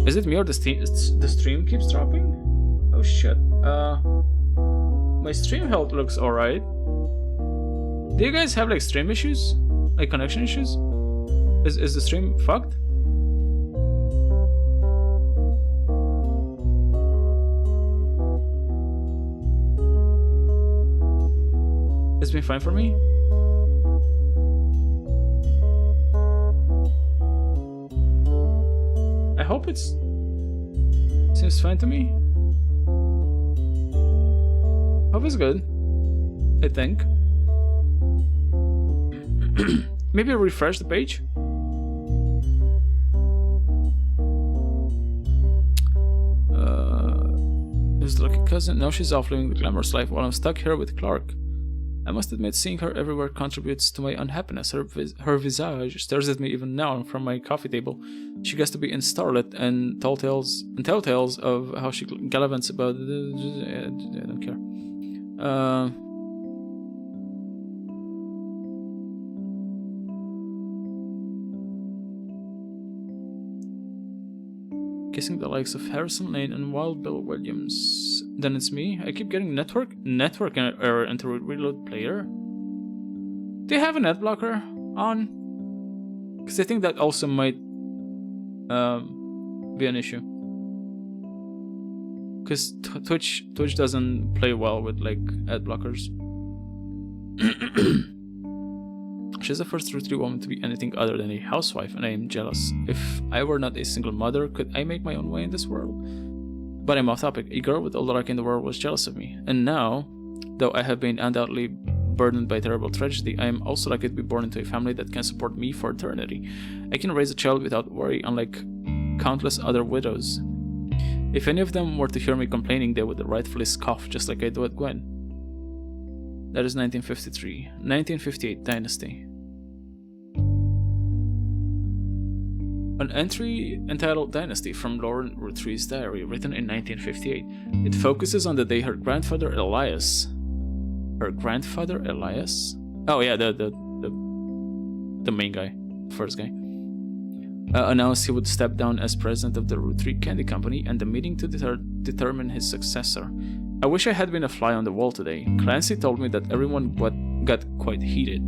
Is it me or the stream keeps dropping? Oh shit. My stream health looks alright. Do you guys have like stream issues? Like connection issues? Is the stream fucked? It's been fine for me? I hope it seems fine to me. Hope it's good. I think. Maybe refresh the page. Who's the lucky cousin? Now she's off living the glamorous life while I'm stuck here with Clark. I must admit, seeing her everywhere contributes to my unhappiness. Her visage stares at me even now from my coffee table. She gets to be in starlet and tell tales of how she gallivants about I don't care. Kissing the likes of Harrison Lane and Wild Bill Williams. Then it's me. I keep getting network error into reload player. Do you have a net blocker on? Because I think that also might be an issue. because Twitch doesn't play well with like ad blockers. She's the first Roottrie woman to be anything other than a housewife, and I am jealous. If I were not a single mother, could I make my own way in this world? But I'm off topic. A girl with all the luck in the world was jealous of me, and now, though I have been undoubtedly burdened by terrible tragedy, I am also lucky to be born into a family that can support me for eternity. I can raise a child without worry, unlike countless other widows. If any of them were to hear me complaining, they would rightfully scoff, just like I do at Gwen. That is 1953. 1958 Dynasty. An entry entitled Dynasty from Lauren Roottrees' diary, written in 1958. It focuses on the day her grandfather Elias. Her grandfather Elias? Oh yeah, the main guy, first guy. Announced he would step down as president of the Roottrie Candy Company, and the meeting to determine his successor. I wish I had been a fly on the wall today. Clancy told me that everyone got quite heated.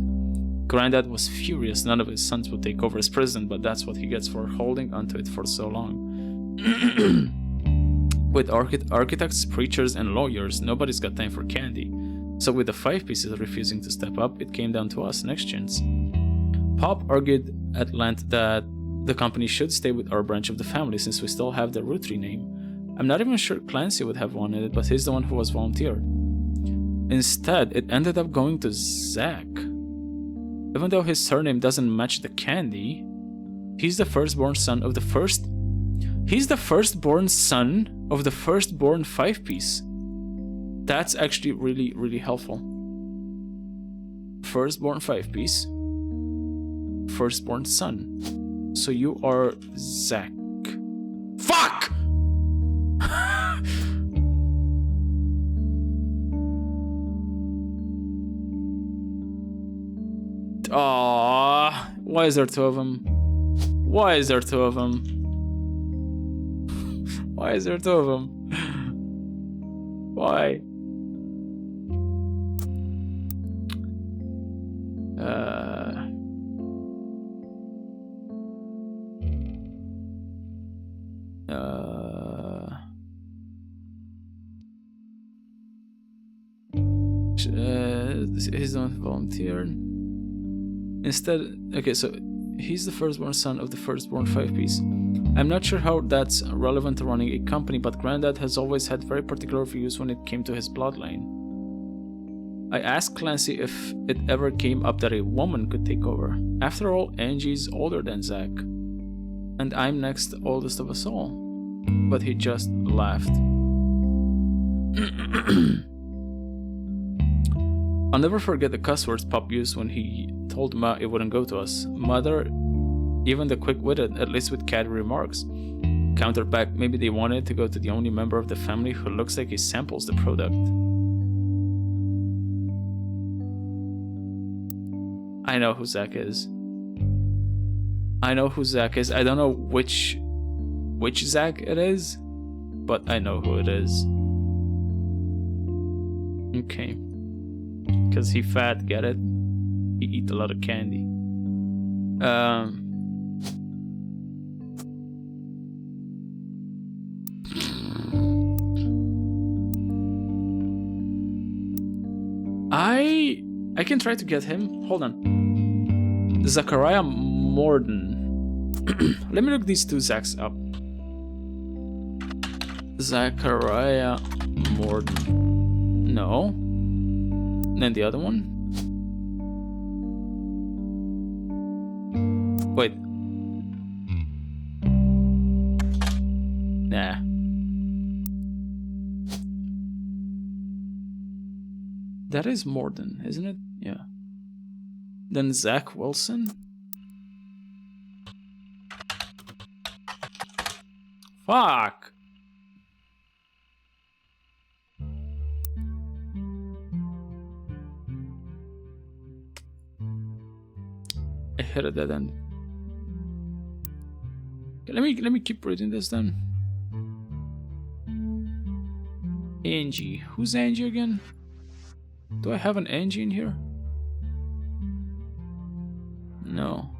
Granddad was furious none of his sons would take over as president, but that's what he gets for holding onto it for so long. With architects, preachers, and lawyers, nobody's got time for candy. So with the 5 pieces refusing to step up, it came down to us, next gens. Pop argued at length that the company should stay with our branch of the family since we still have the Roottrie name. I'm not even sure Clancy would have wanted it, but he's the one who was volunteered. Instead, it ended up going to Zach. Even though his surname doesn't match the candy, he's the firstborn son of the firstborn 5-piece. That's actually really, really helpful. Firstborn 5-piece. Firstborn son. So you are Zach. Fuck! Aww. Why is there 2 of them? Why is there 2 of them? Why is there 2 of them? Why? He's the one who volunteered. Instead, okay, so he's the firstborn son of the firstborn 5-piece. I'm not sure how that's relevant to running a company, but Granddad has always had very particular views when it came to his bloodline. I asked Clancy if it ever came up that a woman could take over. After all, Angie's older than Zach, and I'm next oldest of us all. But he just laughed. I'll never forget the cuss words Pop used when he told Ma it wouldn't go to us. Mother, even the quick-witted, at least with catty remarks, countered back maybe they wanted to go to the only member of the family who looks like he samples the product. I know who Zach is. I know who Zach is. I don't know which Zach it is, but I know who it is. Okay. Because he fat, get it? He eat a lot of candy. I can try to get him. Hold on. Zachariah Morden. Let me look these 2 Zachs up. Zachariah Morden. No. And then the other one. Wait. Nah. That is Morden, isn't it? Yeah. Then Zach Wilson. Fuck. I hit a dead end. Okay, let me keep reading this then. Angie. Who's Angie again? Do I have an Angie in here? No.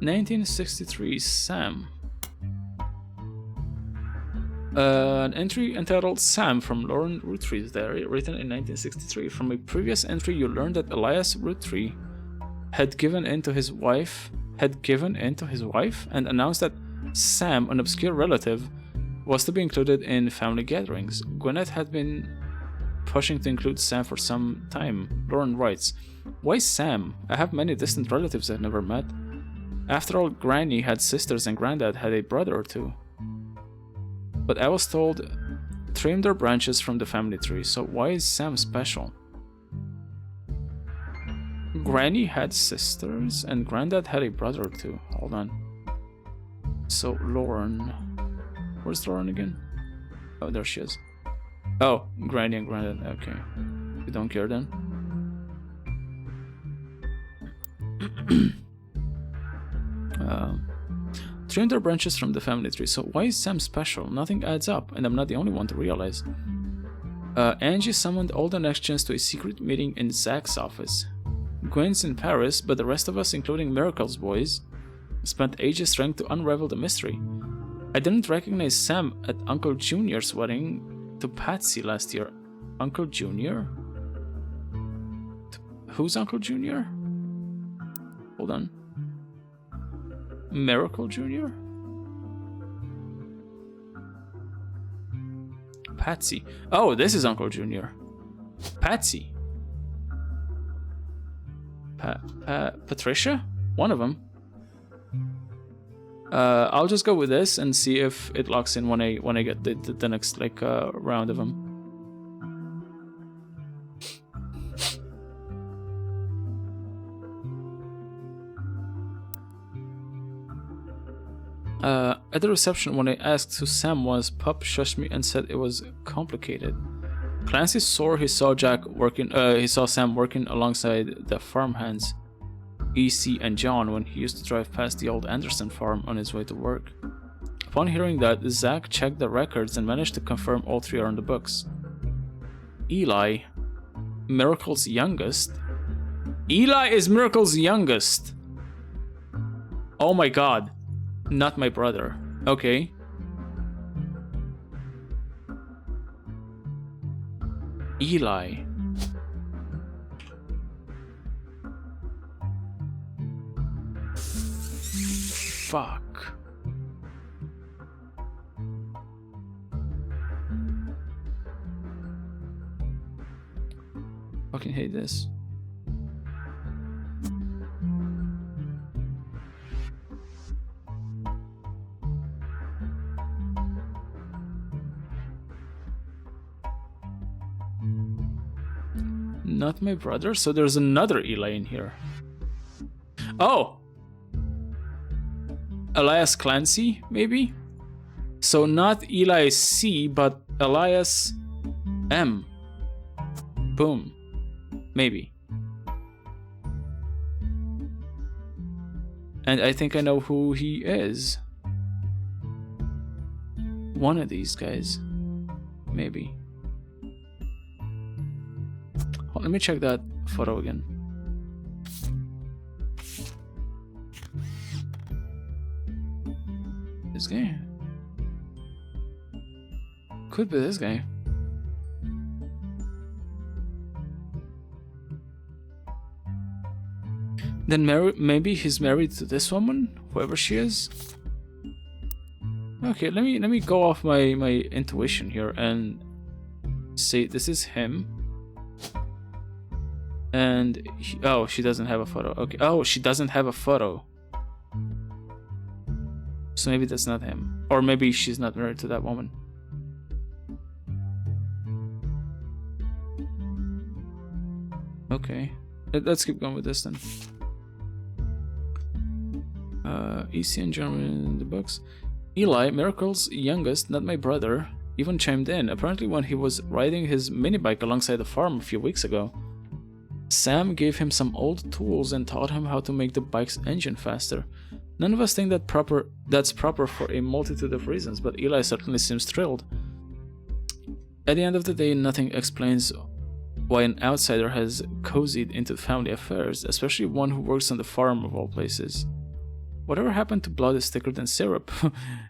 1963, Sam. An entry entitled Sam from Lauren Roottrees diary, written in 1963. From a previous entry, you learned that Elias Roottree had given in to his wife, and announced that Sam, an obscure relative, was to be included in family gatherings. Gwyneth had been pushing to include Sam for some time. Lauren writes, "Why Sam? I have many distant relatives I've never met. After all, Granny had sisters and Granddad had a brother or two. But I was told, trim their branches from the family tree, so why is Sam special?" Granny had sisters and Granddad had a brother or two. Hold on. So Lauren... Where's Lauren again? Oh, there she is. Oh, Granny and Granddad. Okay. We don't care then. Trim their branches from the family tree. So why is Sam special? Nothing adds up, and I'm not the only one to realize. Angie summoned all the next-gens to a secret meeting in Zach's office. Gwen's in Paris, but the rest of us, including Miracle's boys, spent ages trying to unravel the mystery. I didn't recognize Sam at Uncle Junior's wedding to Patsy last year. Uncle Junior? Who's Uncle Junior? Hold on. Miracle Jr.? Patsy. Oh, this is Uncle Jr. Patsy. Patricia? One of them. I'll just go with this and see if it locks in when I get the next round of them. At the reception, when I asked who Sam was, Pup shushed me and said it was complicated. Clancy swore he saw Sam working alongside the farmhands, EC and John, when he used to drive past the old Anderson farm on his way to work. Upon hearing that, Zach checked the records and managed to confirm all three are on the books. Eli, Miracle's youngest. Eli is Miracle's youngest. Oh my god. Not my brother. Okay. Eli. Fuck. Fucking hate this. Not my brother, so there's another Eli in here. Oh! Elias Clancy, maybe? So not Eli C, but Elias M. Boom. Maybe. And I think I know who he is. One of these guys. Maybe. Let me check that photo again. This guy? Could be this guy. Then maybe he's married to this woman, whoever she is. Okay, let me go off my intuition here and say this is him. And oh, she doesn't have a photo. Okay. Oh, she doesn't have a photo. So maybe that's not him. Or maybe she's not married to that woman. Okay. Let's keep going with this then. EC and German in the books. Eli, Miracle's youngest, not my brother, even chimed in, apparently when he was riding his mini bike alongside the farm a few weeks ago. Sam gave him some old tools and taught him how to make the bike's engine faster. None of us think that's proper for a multitude of reasons, but Eli certainly seems thrilled. At the end of the day, nothing explains why an outsider has cozied into family affairs, especially one who works on the farm of all places. Whatever happened to blood is thicker than syrup?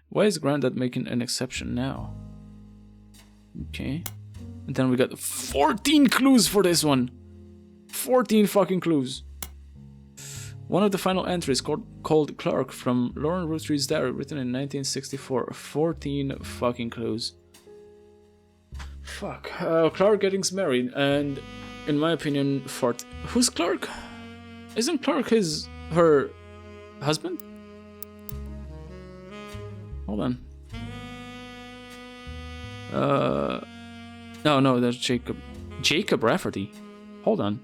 Why is Granddad making an exception now? Okay. And then we got 14 clues for this one. 14 fucking clues. One of the final entries called Clark from Lauren Roottrees' diary, written in 1964. 14 fucking clues. Fuck. Clark getting married, and in my opinion, who's Clark? Isn't Clark her husband? Hold on. No, that's Jacob. Jacob Rafferty. Hold on.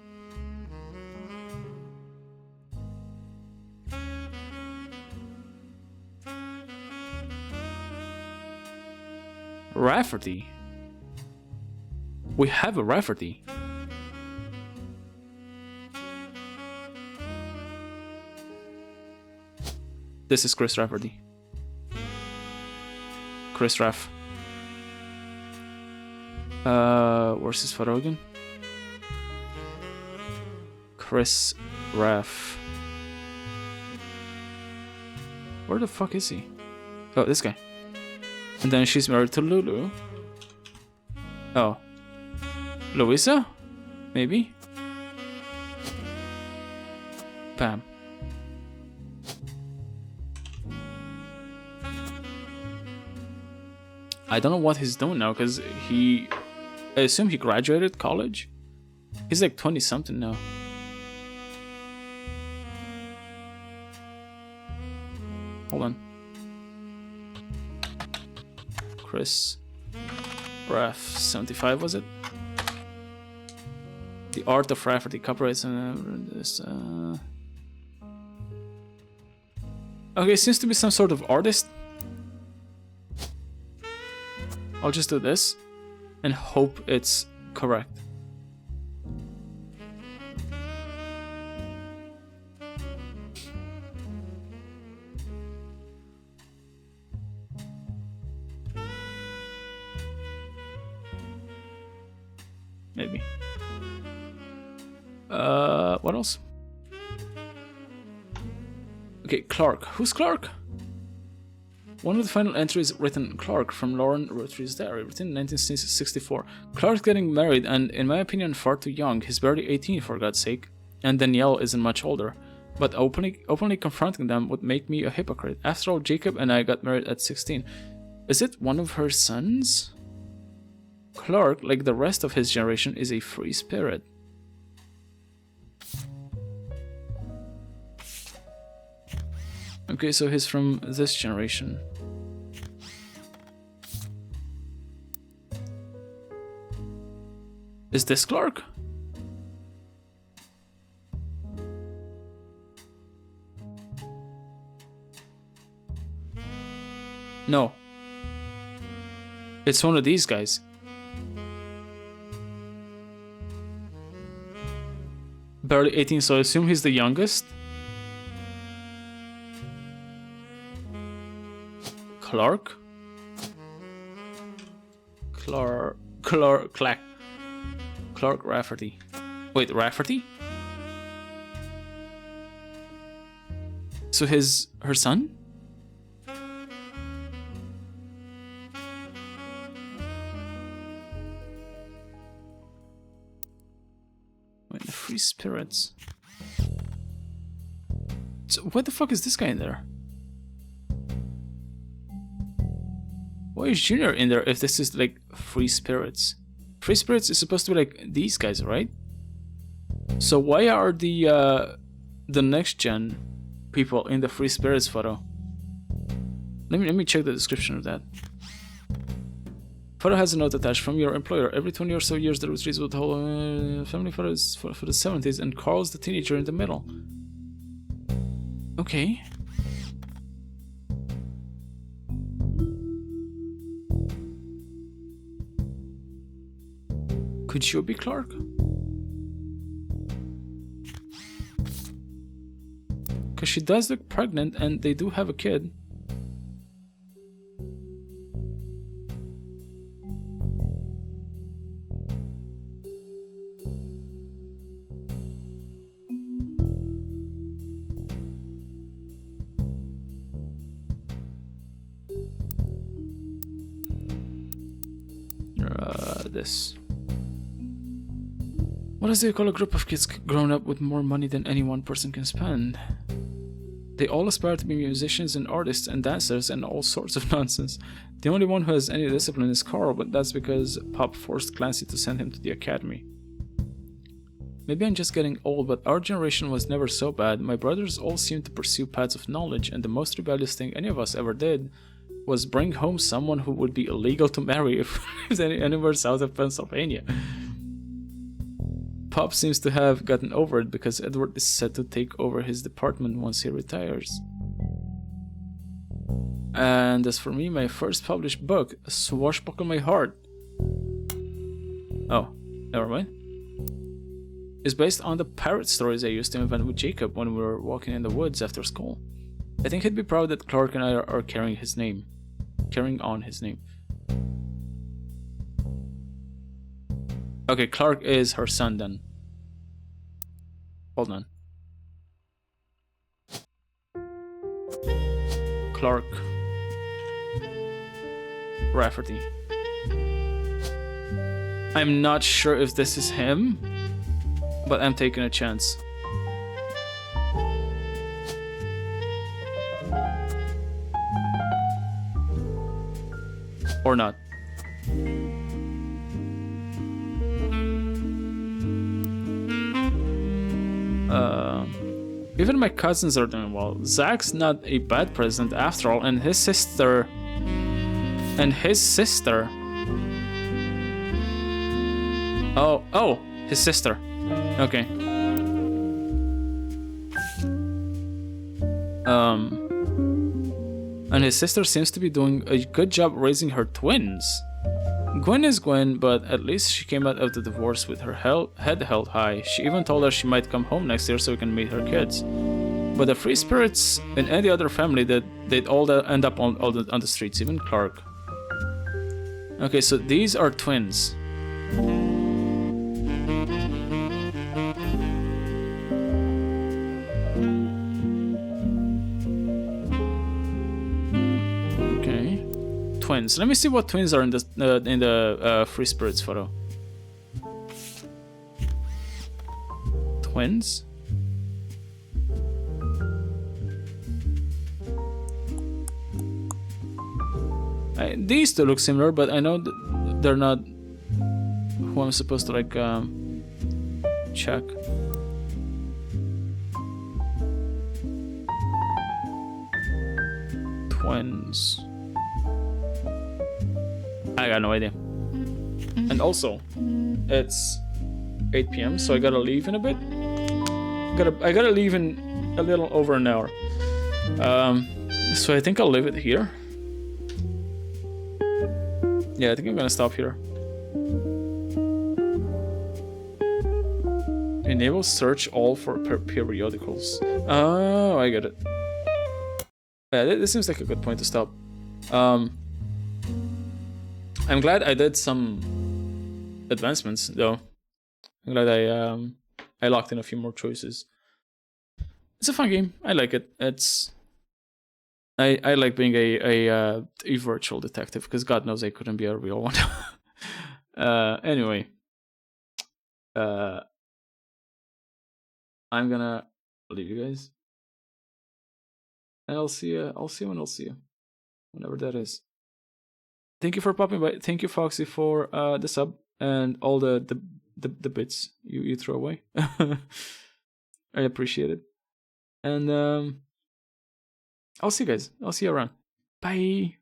Rafferty. We have a Rafferty. This is Chris Rafferty. Chris Raff. Where's his photo again? Chris Raff. Where the fuck is he? Oh, this guy. And then she's married to Lulu. Oh. Louisa? Maybe? Bam. I don't know what he's doing now, because I assume he graduated college? He's like 20 something now. Hold on. Chris Raff, 75 was it? The Art of Rafferty, copyrights and this. Okay, seems to be some sort of artist. I'll just do this and hope it's correct. Maybe. What else? Okay, Clark. Who's Clark? One of the final entries written Clark from Lauren Roottrees' diary, written in 1964. Clark's getting married, and in my opinion, far too young. He's barely 18, for God's sake. And Danielle isn't much older. But openly confronting them would make me a hypocrite. After all, Jacob and I got married at 16. Is it one of her sons? Clark, like the rest of his generation, is a free spirit. Okay, so he's from this generation. Is this Clark? No. It's one of these guys. Barely 18, so I assume he's the youngest. Clark Rafferty. Wait, Rafferty? So her son? Wait, the free spirits. So what the fuck is this guy in there? Why is Junior in there if this is like free spirits? Free spirits is supposed to be like these guys, right? So why are the next gen people in the free spirits photo? Let me check the description of that. Photo has a note attached from your employer. Every 20 or so years, the Roottrees would hold family photos for the 70s, and Carl's the teenager in the middle. Okay. Could you be Clark? Because she does look pregnant and they do have a kid. this. What does they call a group of kids grown up with more money than any one person can spend? They all aspire to be musicians and artists and dancers and all sorts of nonsense. The only one who has any discipline is Carl, but that's because Pop forced Clancy to send him to the academy. Maybe I'm just getting old, but our generation was never so bad. My brothers all seemed to pursue paths of knowledge, and the most rebellious thing any of us ever did was bring home someone who would be illegal to marry if he lives anywhere south of Pennsylvania. Pop seems to have gotten over it because Edward is set to take over his department once he retires. And as for me, my first published book, Swashbuckle My Heart. Oh, never mind. Is based on the parrot stories I used to invent with Jacob when we were walking in the woods after school. I think he'd be proud that Clark and I are carrying on his name. Okay, Clark is her son then. Hold on. Clark Rafferty. I'm not sure if this is him, but I'm taking a chance. Or not. Even my cousins are doing well. Zach's not a bad president after all, and his sister. Oh, his sister. Okay. And his sister seems to be doing a good job raising her twins. Gwen is Gwen, but at least she came out of the divorce with her head held high. She even told us she might come home next year so we can meet her kids. But the free spirits in any other family, they'd all end up on the streets, even Clark. Okay, so these are twins. Twins. Let me see what twins are in the free spirits photo. Twins. These two look similar, but I know they're not who I'm supposed to like check. Twins. I got no idea. And also, it's 8 p.m, so I gotta leave in a bit. I gotta leave in a little over an hour. So I think I'll leave it here. Yeah, I think I'm gonna stop here. Enable search all for periodicals. Oh, I get it. Yeah, this seems like a good point to stop. I'm glad I did some advancements, though. I'm glad I locked in a few more choices. It's a fun game. I like it. I like being a virtual detective because God knows I couldn't be a real one. Anyway, I'm gonna leave you guys, and I'll see you when I'll see you, whenever that is. Thank you for popping by. Thank you, Foxy, for the sub and all the bits you throw away. I appreciate it. And I'll see you guys. I'll see you around. Bye.